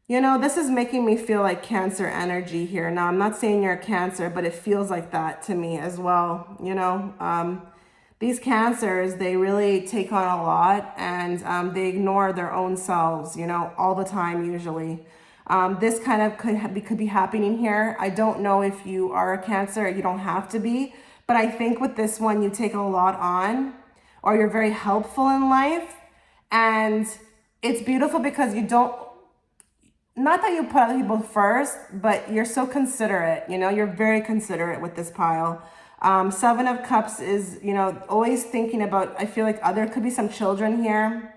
you know, this is making me feel like Cancer energy here. Now, I'm not saying you're a Cancer, but it feels like that to me as well. You know, these Cancers, they really take on a lot, and they ignore their own selves, you know, all the time usually. This kind of could be happening here. I don't know if you are a Cancer. You don't have to be. But I think with this one, you take a lot on, or you're very helpful in life. And it's beautiful because you don't, not that you put other people first, but you're so considerate, you know, you're very considerate with this pile. Seven of Cups is, you know, always thinking about, I feel like there could be some children here.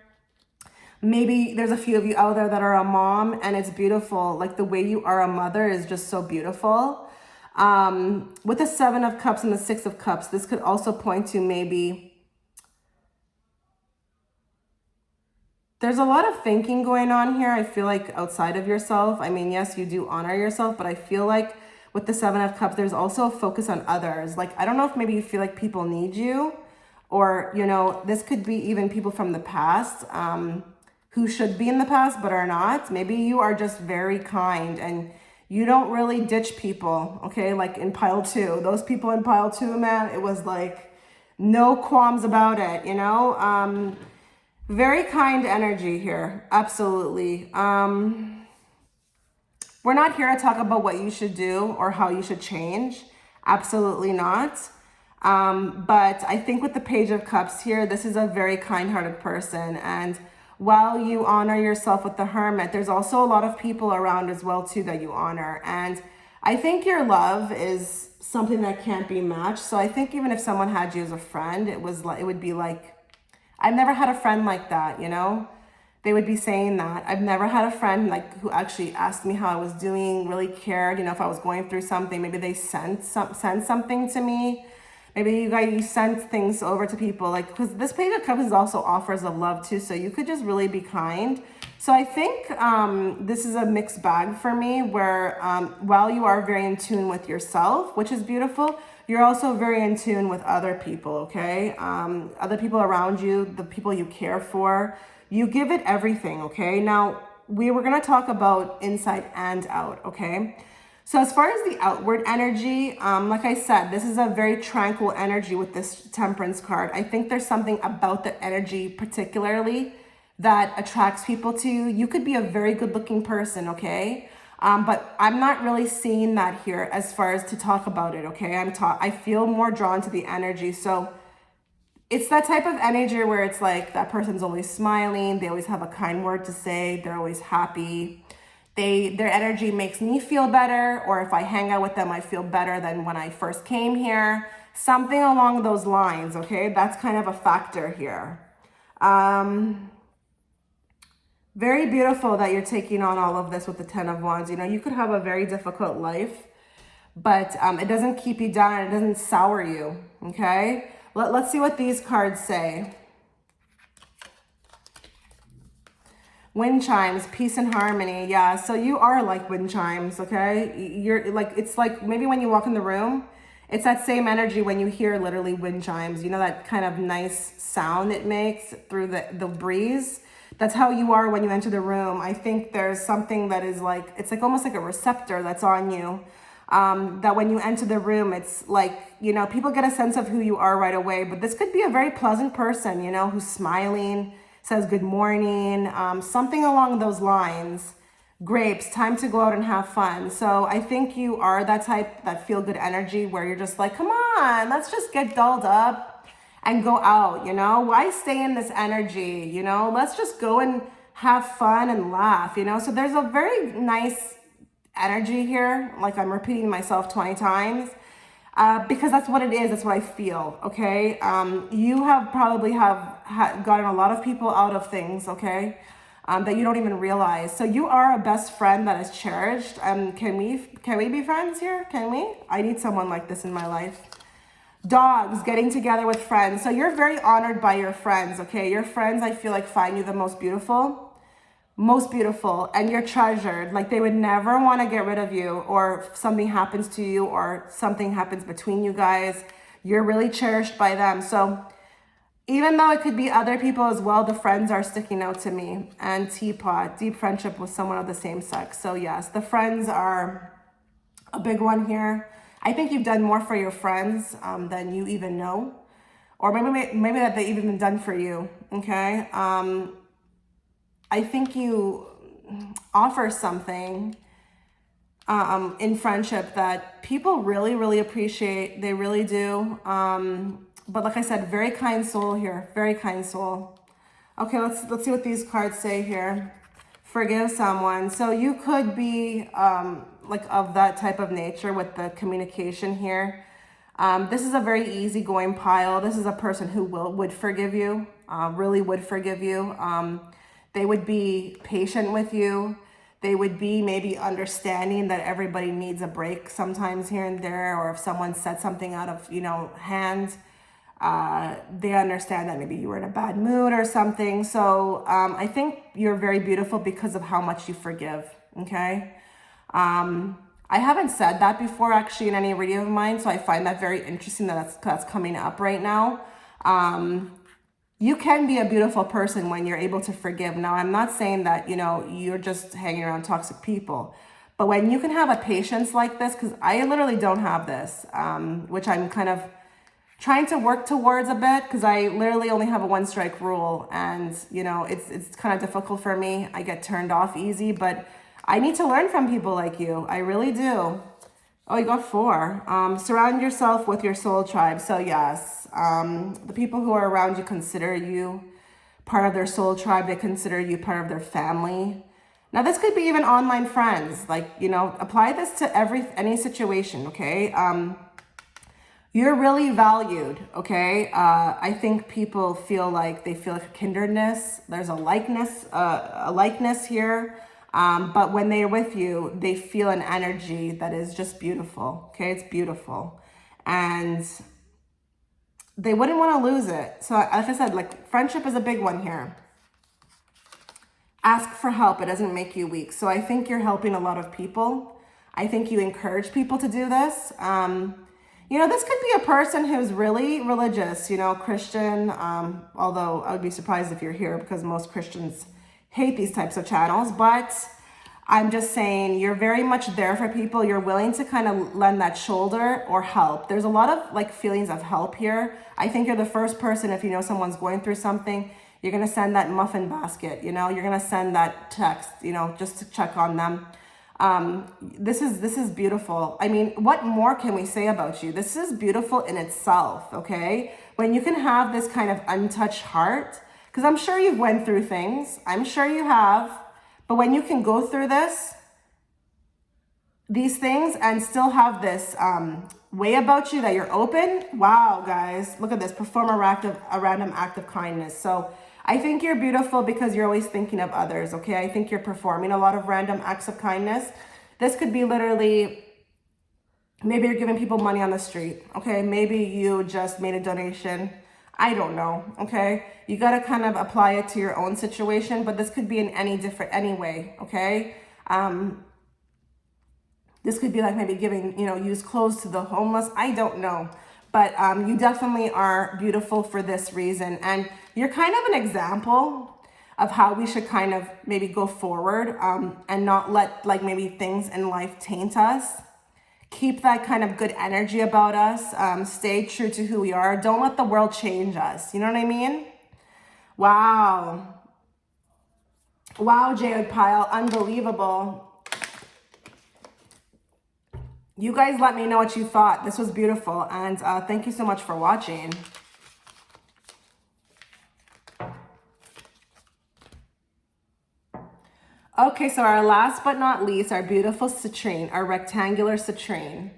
Maybe there's a few of you out there that are a mom, and it's beautiful. Like the way you are a mother is just so beautiful. With the Seven of Cups and the Six of Cups, this could also point to maybe there's a lot of thinking going on here. I feel like outside of yourself. I mean, yes, you do honor yourself, but I feel like with the Seven of Cups, there's also a focus on others. Like, I don't know if maybe you feel like people need you, or, you know, this could be even people from the past who should be in the past but are not. Maybe you are just very kind and you don't really ditch people, okay? Like in pile two, those people in pile two, man, it was like no qualms about it, you know? Very kind energy here, absolutely. We're not here to talk about what you should do or how you should change. Absolutely not. But I think with the Page of Cups here, this is a very kind-hearted person. And while you honor yourself with the Hermit, there's also a lot of people around as well too that you honor. And I think your love is something that can't be matched. So I think even if someone had you as a friend, it would be like, I've never had a friend like that, you know? They would be saying that. I've never had a friend like who actually asked me how I was doing, really cared, you know, if I was going through something. Maybe they sent something to me. Maybe you sent things over to people, like, because this Page of Cups is also offers of love too, so you could just really be kind. So I think this is a mixed bag for me, where while you are very in tune with yourself, which is beautiful, you're also very in tune with other people, okay? Other people around you, the people you care for, you give it everything, okay? Now, we were gonna talk about inside and out, okay? So as far as the outward energy, like I said, this is a very tranquil energy with this Temperance card. I think there's something about the energy particularly that attracts people to you. You could be a very good looking person, okay? But I'm not really seeing that here as far as to talk about it, okay? I feel more drawn to the energy. So it's that type of energy where it's like that person's always smiling. They always have a kind word to say. They're always happy. Their energy makes me feel better, or if I hang out with them, I feel better than when I first came here. Something along those lines, okay? That's kind of a factor here. Very beautiful that you're taking on all of this with the Ten of Wands. You know, you could have a very difficult life, but it doesn't keep you down. It doesn't sour you, okay? Let's see what these cards say. Wind chimes, peace and harmony. Yeah, so you are like wind chimes, okay? You're like, it's like maybe when you walk in the room, it's that same energy when you hear literally wind chimes. You know, that kind of nice sound it makes through the breeze. That's how you are when you enter the room. I think there's something that is like, it's like almost like a receptor that's on you. That when you enter the room, it's like, you know, people get a sense of who you are right away. But this could be a very pleasant person, you know, who's smiling, says good morning, something along those lines. Grapes, time to go out and have fun. So I think you are that type, that feel good energy where you're just like, come on, let's just get dolled up and go out, you know? Why stay in this energy, you know? Let's just go and have fun and laugh, you know? So there's a very nice energy here. Like I'm repeating myself 20 times. Because that's what it is. That's what I feel. Okay. You have probably gotten a lot of people out of things. Okay. that you don't even realize. So you are a best friend that is cherished. Can we be friends here? Can we? I need someone like this in my life. Dogs, getting together with friends. So you're very honored by your friends, okay? Your friends, I feel like, find you the most beautiful, and you're treasured. Like they would never want to get rid of you, or if something happens to you or something happens between you guys, you're really cherished by them. So even though it could be other people as well, the friends are sticking out to me. And teapot, deep friendship with someone of the same sex. So yes, the friends are a big one here. I think you've done more for your friends than you even know, or maybe that they've even done for you. Okay, I think you offer something in friendship that people really, really appreciate. They really do. But like I said, very kind soul here. Very kind soul. Okay, let's see what these cards say here. Forgive someone. So you could be like of that type of nature with the communication here. This is a very easygoing pile. This is a person who would forgive you, really would forgive you. They would be patient with you. They would be maybe understanding that everybody needs a break sometimes here and there, or if someone said something out of, hand, they understand that maybe you were in a bad mood or something. So I think you're very beautiful because of how much you forgive, okay? I haven't said that before actually in any reading of mine, so I find that very interesting that that's coming up right now. You can be a beautiful person when you're able to forgive. Now, I'm not saying that, you're just hanging around toxic people, but when you can have a patience like this, because I literally don't have this, which I'm kind of trying to work towards a bit, because I literally only have a one-strike rule, and it's kind of difficult for me. I get turned off easy, but I need to learn from people like you. I really do. Oh, you got 4. Surround yourself with your soul tribe. So yes, the people who are around you consider you part of their soul tribe. They consider you part of their family. Now, this could be even online friends. Like, apply this to any situation, okay? You're really valued, okay? I think people feel like they feel like a kindredness. There's a likeness here. But when they're with you, they feel an energy that is just beautiful, okay? It's beautiful. And they wouldn't want to lose it. So like I said, like friendship is a big one here. Ask for help. It doesn't make you weak. So I think you're helping a lot of people. I think you encourage people to do this. This could be a person who's really religious, Christian, although I would be surprised if you're here because most Christians hate these types of channels, but I'm just saying you're very much there for people. You're willing to kind of lend that shoulder or help. There's a lot of like feelings of help here. I think you're the first person, if someone's going through something, you're going to send that muffin basket, you're going to send that text, just to check on them. This is beautiful. I mean, what more can we say about you? This is beautiful in itself, okay? When you can have this kind of untouched heart, because I'm sure you've went through things. I'm sure you have. But when you can go through these things and still have this way about you that you're open. Wow, guys, look at this. Perform a random act of kindness. So I think you're beautiful because you're always thinking of others, okay? I think you're performing a lot of random acts of kindness. This could be literally, maybe you're giving people money on the street, okay? Maybe you just made a donation. I don't know, okay? You got to kind of apply it to your own situation, but this could be in any way, okay? This could be like maybe giving, used clothes to the homeless. I don't know, but you definitely are beautiful for this reason. And you're kind of an example of how we should kind of maybe go forward and not let like maybe things in life taint us. Keep that kind of good energy about us. Stay true to who we are. Don't let the world change us. You know what I mean? Wow. Wow, Jade Pile. Unbelievable. You guys let me know what you thought. This was beautiful. And thank you so much for watching. Okay, so our last but not least, our beautiful citrine, our rectangular citrine.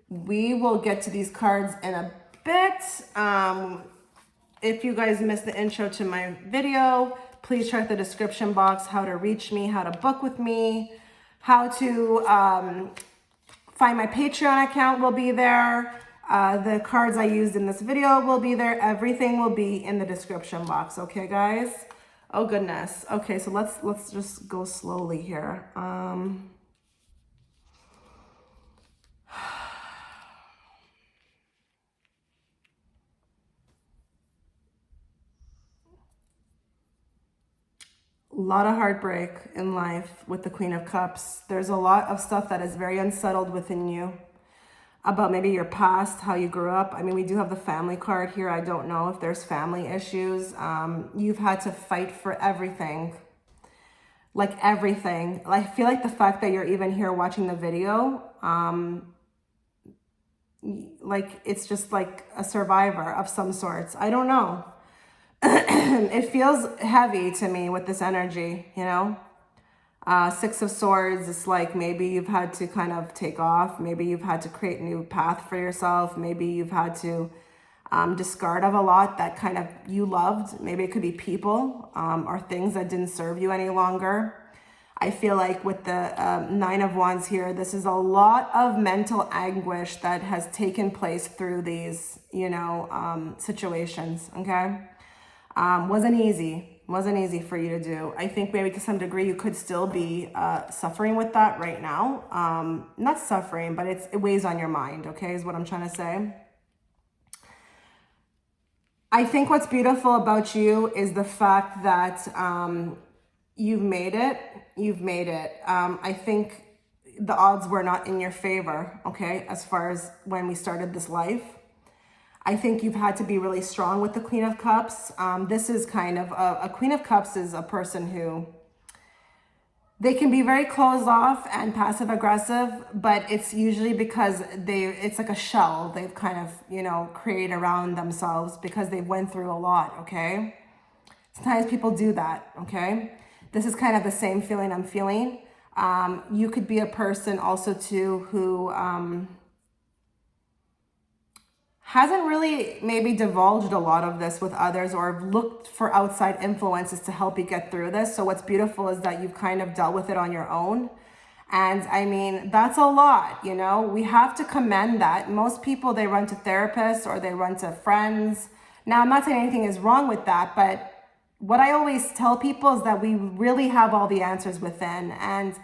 We will get to these cards in a bit. If you guys missed the intro to my video, please check the description box, how to reach me, how to book with me, how to find my Patreon account will be there. The cards I used in this video will be there. Everything will be in the description box. Okay, guys? Oh, goodness. Okay, so let's just go slowly here. A lot of heartbreak in life with the Queen of Cups. There's a lot of stuff that is very unsettled within you about maybe your past, how you grew up. I mean, we do have the family card here. I don't know if there's family issues. You've had to fight for everything. Like everything. I feel like the fact that you're even here watching the video, like it's just like a survivor of some sorts. I don't know. It feels heavy to me with this energy, you know? Six of Swords, it's like maybe you've had to kind of take off. Maybe you've had to create a new path for yourself. Maybe you've had to discard of a lot that kind of you loved. Maybe it could be people or things that didn't serve you any longer. I feel like with the Nine of Wands here, this is a lot of mental anguish that has taken place through these, you know, situations, okay? Wasn't easy for you to do. I think maybe to some degree you could still be suffering with that right now. Not suffering, but it weighs on your mind, okay, is what I'm trying to say. I think what's beautiful about you is the fact that you've made it. You've made it. I think the odds were not in your favor, okay, as far as when we started this life. I think you've had to be really strong with the Queen of Cups. This is kind of a Queen of Cups is a person who they can be very closed off and passive aggressive, but it's usually because it's like a shell they've kind of, you know, created around themselves because they went through a lot, okay? Sometimes people do that, okay? This is kind of the same feeling I'm feeling. You could be a person also too who hasn't really maybe divulged a lot of this with others or looked for outside influences to help you get through this. So what's beautiful is that you've kind of dealt with it on your own. And I mean, that's a lot, you know, we have to commend that. Most people, they run to therapists or they run to friends. Now, I'm not saying anything is wrong with that, but what I always tell people is that we really have all the answers within. And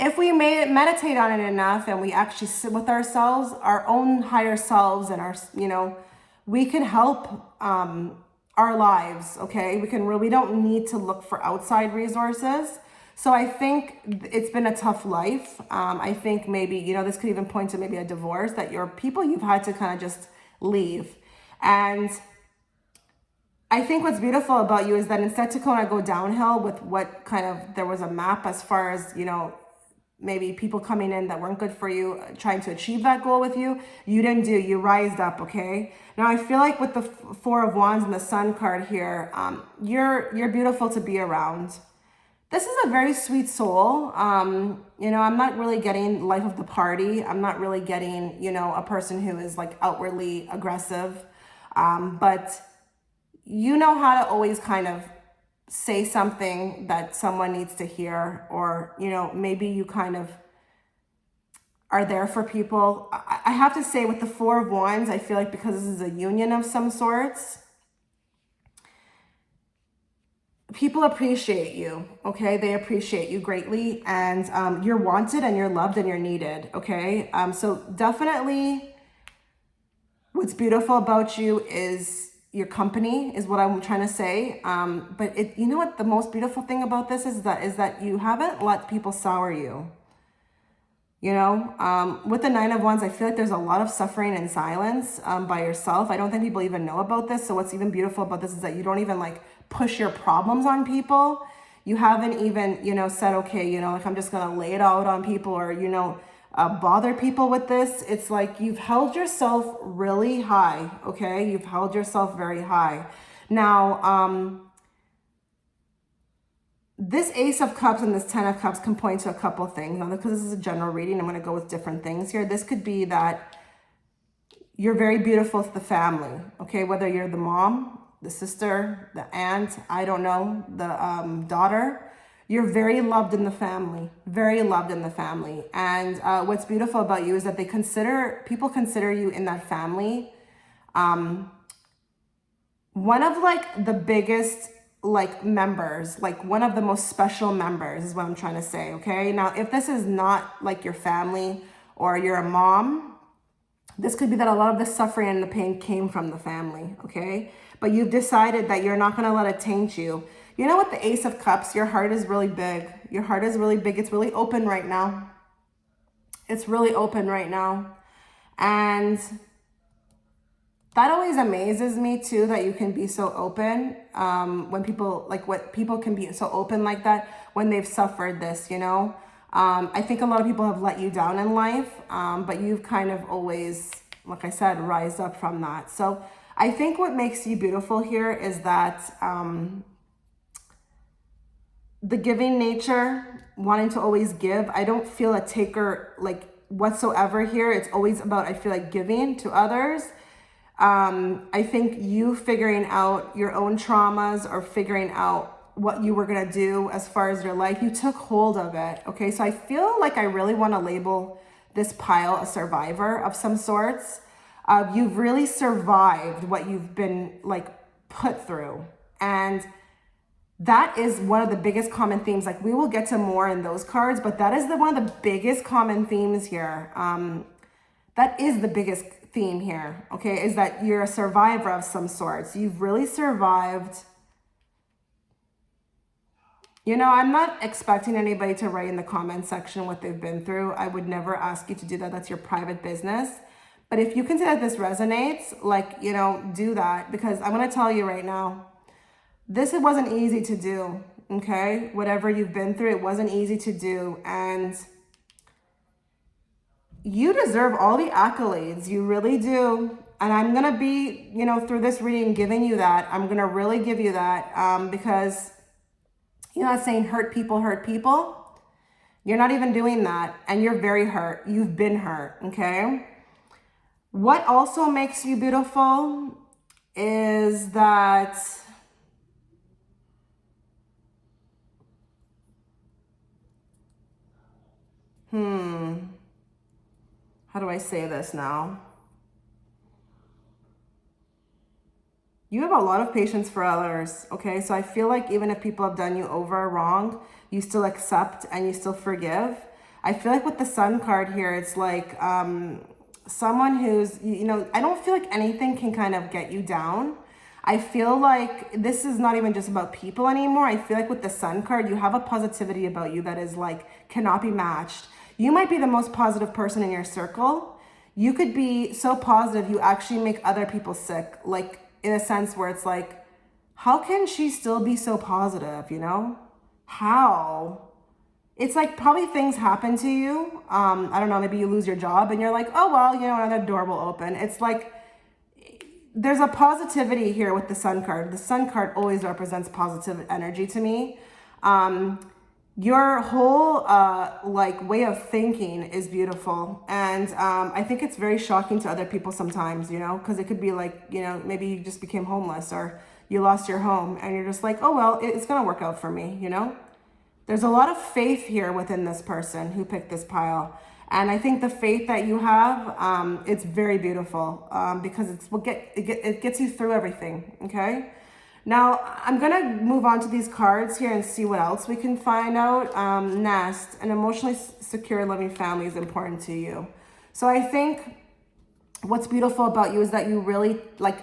if we meditate on it enough and we actually sit with ourselves, our own higher selves and our, you know, we can help our lives, okay? We don't need to look for outside resources. So I think it's been a tough life. I think maybe, you know, this could even point to maybe a divorce that your people you've had to kind of just leave. And I think what's beautiful about you is that instead to kind of go downhill with what kind of, there was a map as far as, you know, maybe people coming in that weren't good for you, trying to achieve that goal with you, you didn't do, you rised up, okay? Now I feel like with the Four of Wands and the Sun card here, you're beautiful to be around. This is a very sweet soul. You know, I'm not really getting life of the party. I'm not really getting, you know, a person who is like outwardly aggressive, but you know how to always kind of say something that someone needs to hear, or, you know, maybe you kind of are there for people. I have to say with the Four of Wands, I feel like because this is a union of some sorts, people appreciate you, okay? They appreciate you greatly, and you're wanted and you're loved and you're needed, okay? So definitely what's beautiful about you is your company, is what I'm trying to say. But you know what the most beautiful thing about this is that you haven't let people sour you. You know, with the Nine of Wands, I feel like there's a lot of suffering in silence by yourself. I don't think people even know about this. So what's even beautiful about this is that you don't even like push your problems on people. You haven't even, you know, said, okay, you know, like I'm just gonna lay it out on people, or, you know, bother people with this. It's like you've held yourself really high, okay? You've held yourself very high. Now, this Ace of Cups and this Ten of Cups can point to a couple things. Now, because this is a general reading, I'm going to go with different things here. This could be that you're very beautiful to the family, okay? Whether you're the mom the sister, the aunt, I don't know, the daughter. You're very loved in the family, very loved in the family. And what's beautiful about you is that people consider you in that family one of like the biggest like members, like one of the most special members is what I'm trying to say, okay? Now, if this is not like your family or you're a mom, this could be that a lot of the suffering and the pain came from the family, okay? But you've decided that you're not gonna let it taint you. You know what, the Ace of Cups, your heart is really big. Your heart is really big. It's really open right now. It's really open right now. And that always amazes me too, that you can be so open when people can be so open like that when they've suffered this, you know? I think a lot of people have let you down in life, but you've kind of always, like I said, rise up from that. So I think what makes you beautiful here is that the giving nature, wanting to always give. I don't feel a taker like whatsoever here. It's always about, I feel like, giving to others. I think you figuring out your own traumas or figuring out what you were going to do as far as your life, you took hold of it. Okay. So I feel like I really want to label this pile a survivor of some sorts. You've really survived what you've been like put through. And that is one of the biggest common themes. Like, we will get to more in those cards, but that is one of the biggest common themes here. That is the biggest theme here, okay, is that you're a survivor of some sorts. You've really survived. You know, I'm not expecting anybody to write in the comment section what they've been through. I would never ask you to do that. That's your private business. But if you can see that this resonates, like, you know, do that, because I'm going to tell you right now, this wasn't easy to do, okay? Whatever you've been through, it wasn't easy to do. And you deserve all the accolades. You really do. And I'm going to be, you know, through this reading, giving you that. I'm going to really give you that because you're not saying hurt people hurt people. You're not even doing that. And you're very hurt. You've been hurt, okay? What also makes you beautiful is that how do I say this now? You have a lot of patience for others, okay? So I feel like even if people have done you over wrong, you still accept and you still forgive. I feel like with the Sun card here, it's like someone who's, you know, I don't feel like anything can kind of get you down. I feel like this is not even just about people anymore. I feel like with the Sun card, you have a positivity about you that is like, cannot be matched. You might be the most positive person in your circle. You could be so positive, you actually make other people sick. Like, in a sense where it's like, how can she still be so positive, you know? How? It's like probably things happen to you. I don't know, maybe you lose your job and you're like, oh, well, you know, another door will open. It's like, there's a positivity here with the Sun card. The Sun card always represents positive energy to me. Your whole like way of thinking is beautiful. And I think it's very shocking to other people sometimes, you know, because it could be like, you know, maybe you just became homeless or you lost your home and you're just like, oh, well, it's going to work out for me, you know. There's a lot of faith here within this person who picked this pile. And I think the faith that you have, it's very beautiful because it gets you through everything, okay? Now, I'm going to move on to these cards here and see what else we can find out. Nest, an emotionally secure, loving family is important to you. So I think what's beautiful about you is that you really like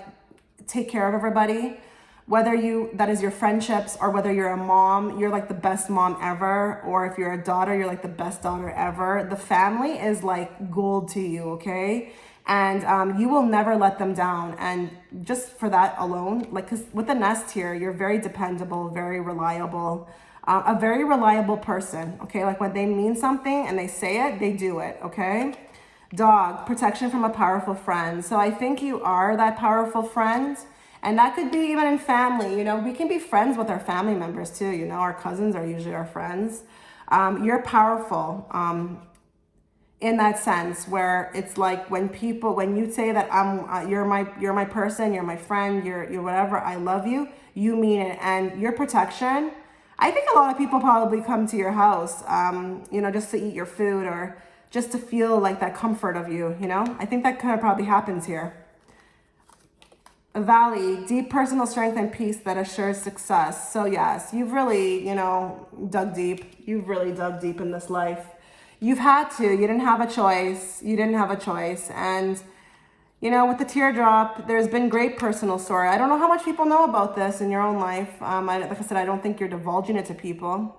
take care of everybody. Whether that is your friendships or whether you're a mom, you're like the best mom ever. Or if you're a daughter, you're like the best daughter ever. The family is like gold to you, okay? And you will never let them down. And just for that alone, like, cause with the Nest here, you're very dependable, very reliable, a very reliable person, okay? Like when they mean something and they say it, they do it, okay? Dog, protection from a powerful friend. So I think you are that powerful friend. And that could be even in family, you know, we can be friends with our family members too. You know, our cousins are usually our friends. You're powerful. in that sense where it's like when you say that you're my person, you're my friend, you're whatever, I love you, you mean it. And your protection, I think a lot of people probably come to your house, you know, just to eat your food or just to feel like that comfort of you, you know? I think that kind of probably happens here. A valley, deep personal strength and peace that assures success. So yes, you've really, you know, dug deep. You've really dug deep in this life. You've had to. You didn't have a choice. You didn't have a choice. And, you know, with the teardrop, there's been great personal story. I don't know how much people know about this in your own life. Like I said, I don't think you're divulging it to people.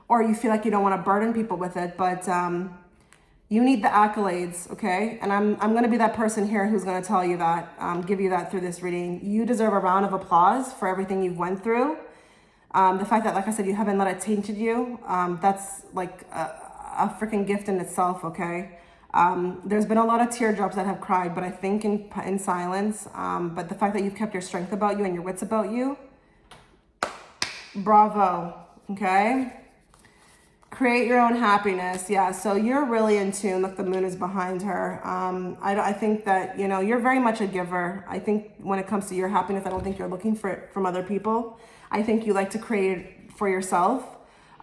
Or you feel like you don't want to burden people with it. But you need the accolades, okay? And I'm going to be that person here who's going to tell you that, give you that through this reading. You deserve a round of applause for everything you've went through. The fact that, like I said, you haven't let it taint you, that's like a freaking gift in itself, okay? There's been a lot of teardrops that have cried, but I think in silence. But the fact that you've kept your strength about you and your wits about you, bravo, okay? Create your own happiness. Yeah, so you're really in tune. Look, the moon is behind her. I think that, you know, you're very much a giver. I think when it comes to your happiness, I don't think you're looking for it from other people. I think you like to create it for yourself.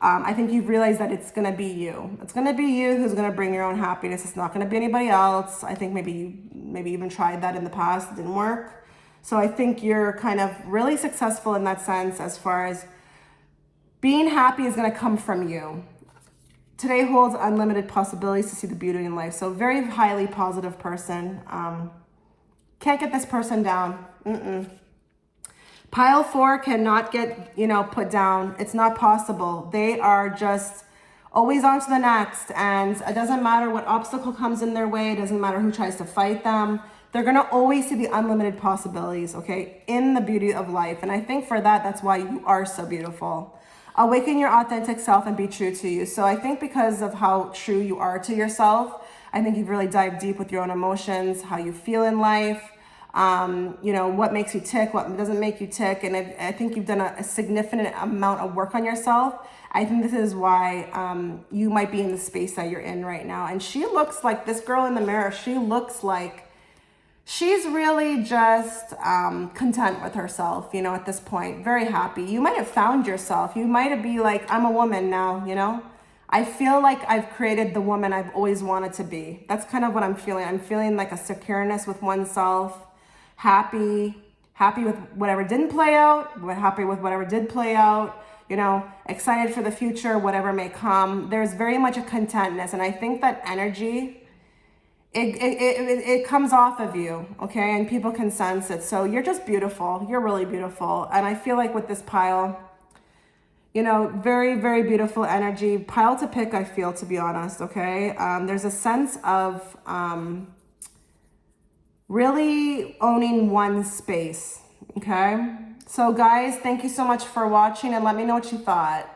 I think you've realized that it's going to be you. It's going to be you who's going to bring your own happiness. It's not going to be anybody else. I think maybe you even tried that in the past. It didn't work. So I think you're kind of really successful in that sense as far as being happy is going to come from you. Today holds unlimited possibilities to see the beauty in life. So very highly positive person. Can't get this person down. Pile 4 cannot get, you know, put down. It's not possible. They are just always on to the next. And it doesn't matter what obstacle comes in their way. It doesn't matter who tries to fight them. They're going to always see the unlimited possibilities, okay, in the beauty of life. And I think for that, that's why you are so beautiful. Awaken your authentic self and be true to you. So I think because of how true you are to yourself, I think you've really dived deep with your own emotions, how you feel in life, you know, what makes you tick, what doesn't make you tick. And I think you've done a significant amount of work on yourself. I think this is why you might be in the space that you're in right now. And she looks like, this girl in the mirror, she looks like she's really just content with herself, you know, at this point, very happy. You might have found yourself. You might be like, I'm a woman now, you know. I feel like I've created the woman I've always wanted to be. That's kind of what I'm feeling. I'm feeling like a secureness with oneself, happy with whatever didn't play out, happy with whatever did play out, you know, excited for the future, whatever may come. There's very much a contentness. And I think that energy, it comes off of you, okay? And people can sense it. So you're just beautiful. You're really beautiful. And I feel like with this pile, you know, very, very beautiful energy. Pile to pick, I feel, to be honest, okay? There's a sense of really owning one space, okay? So guys, thank you so much for watching and let me know what you thought.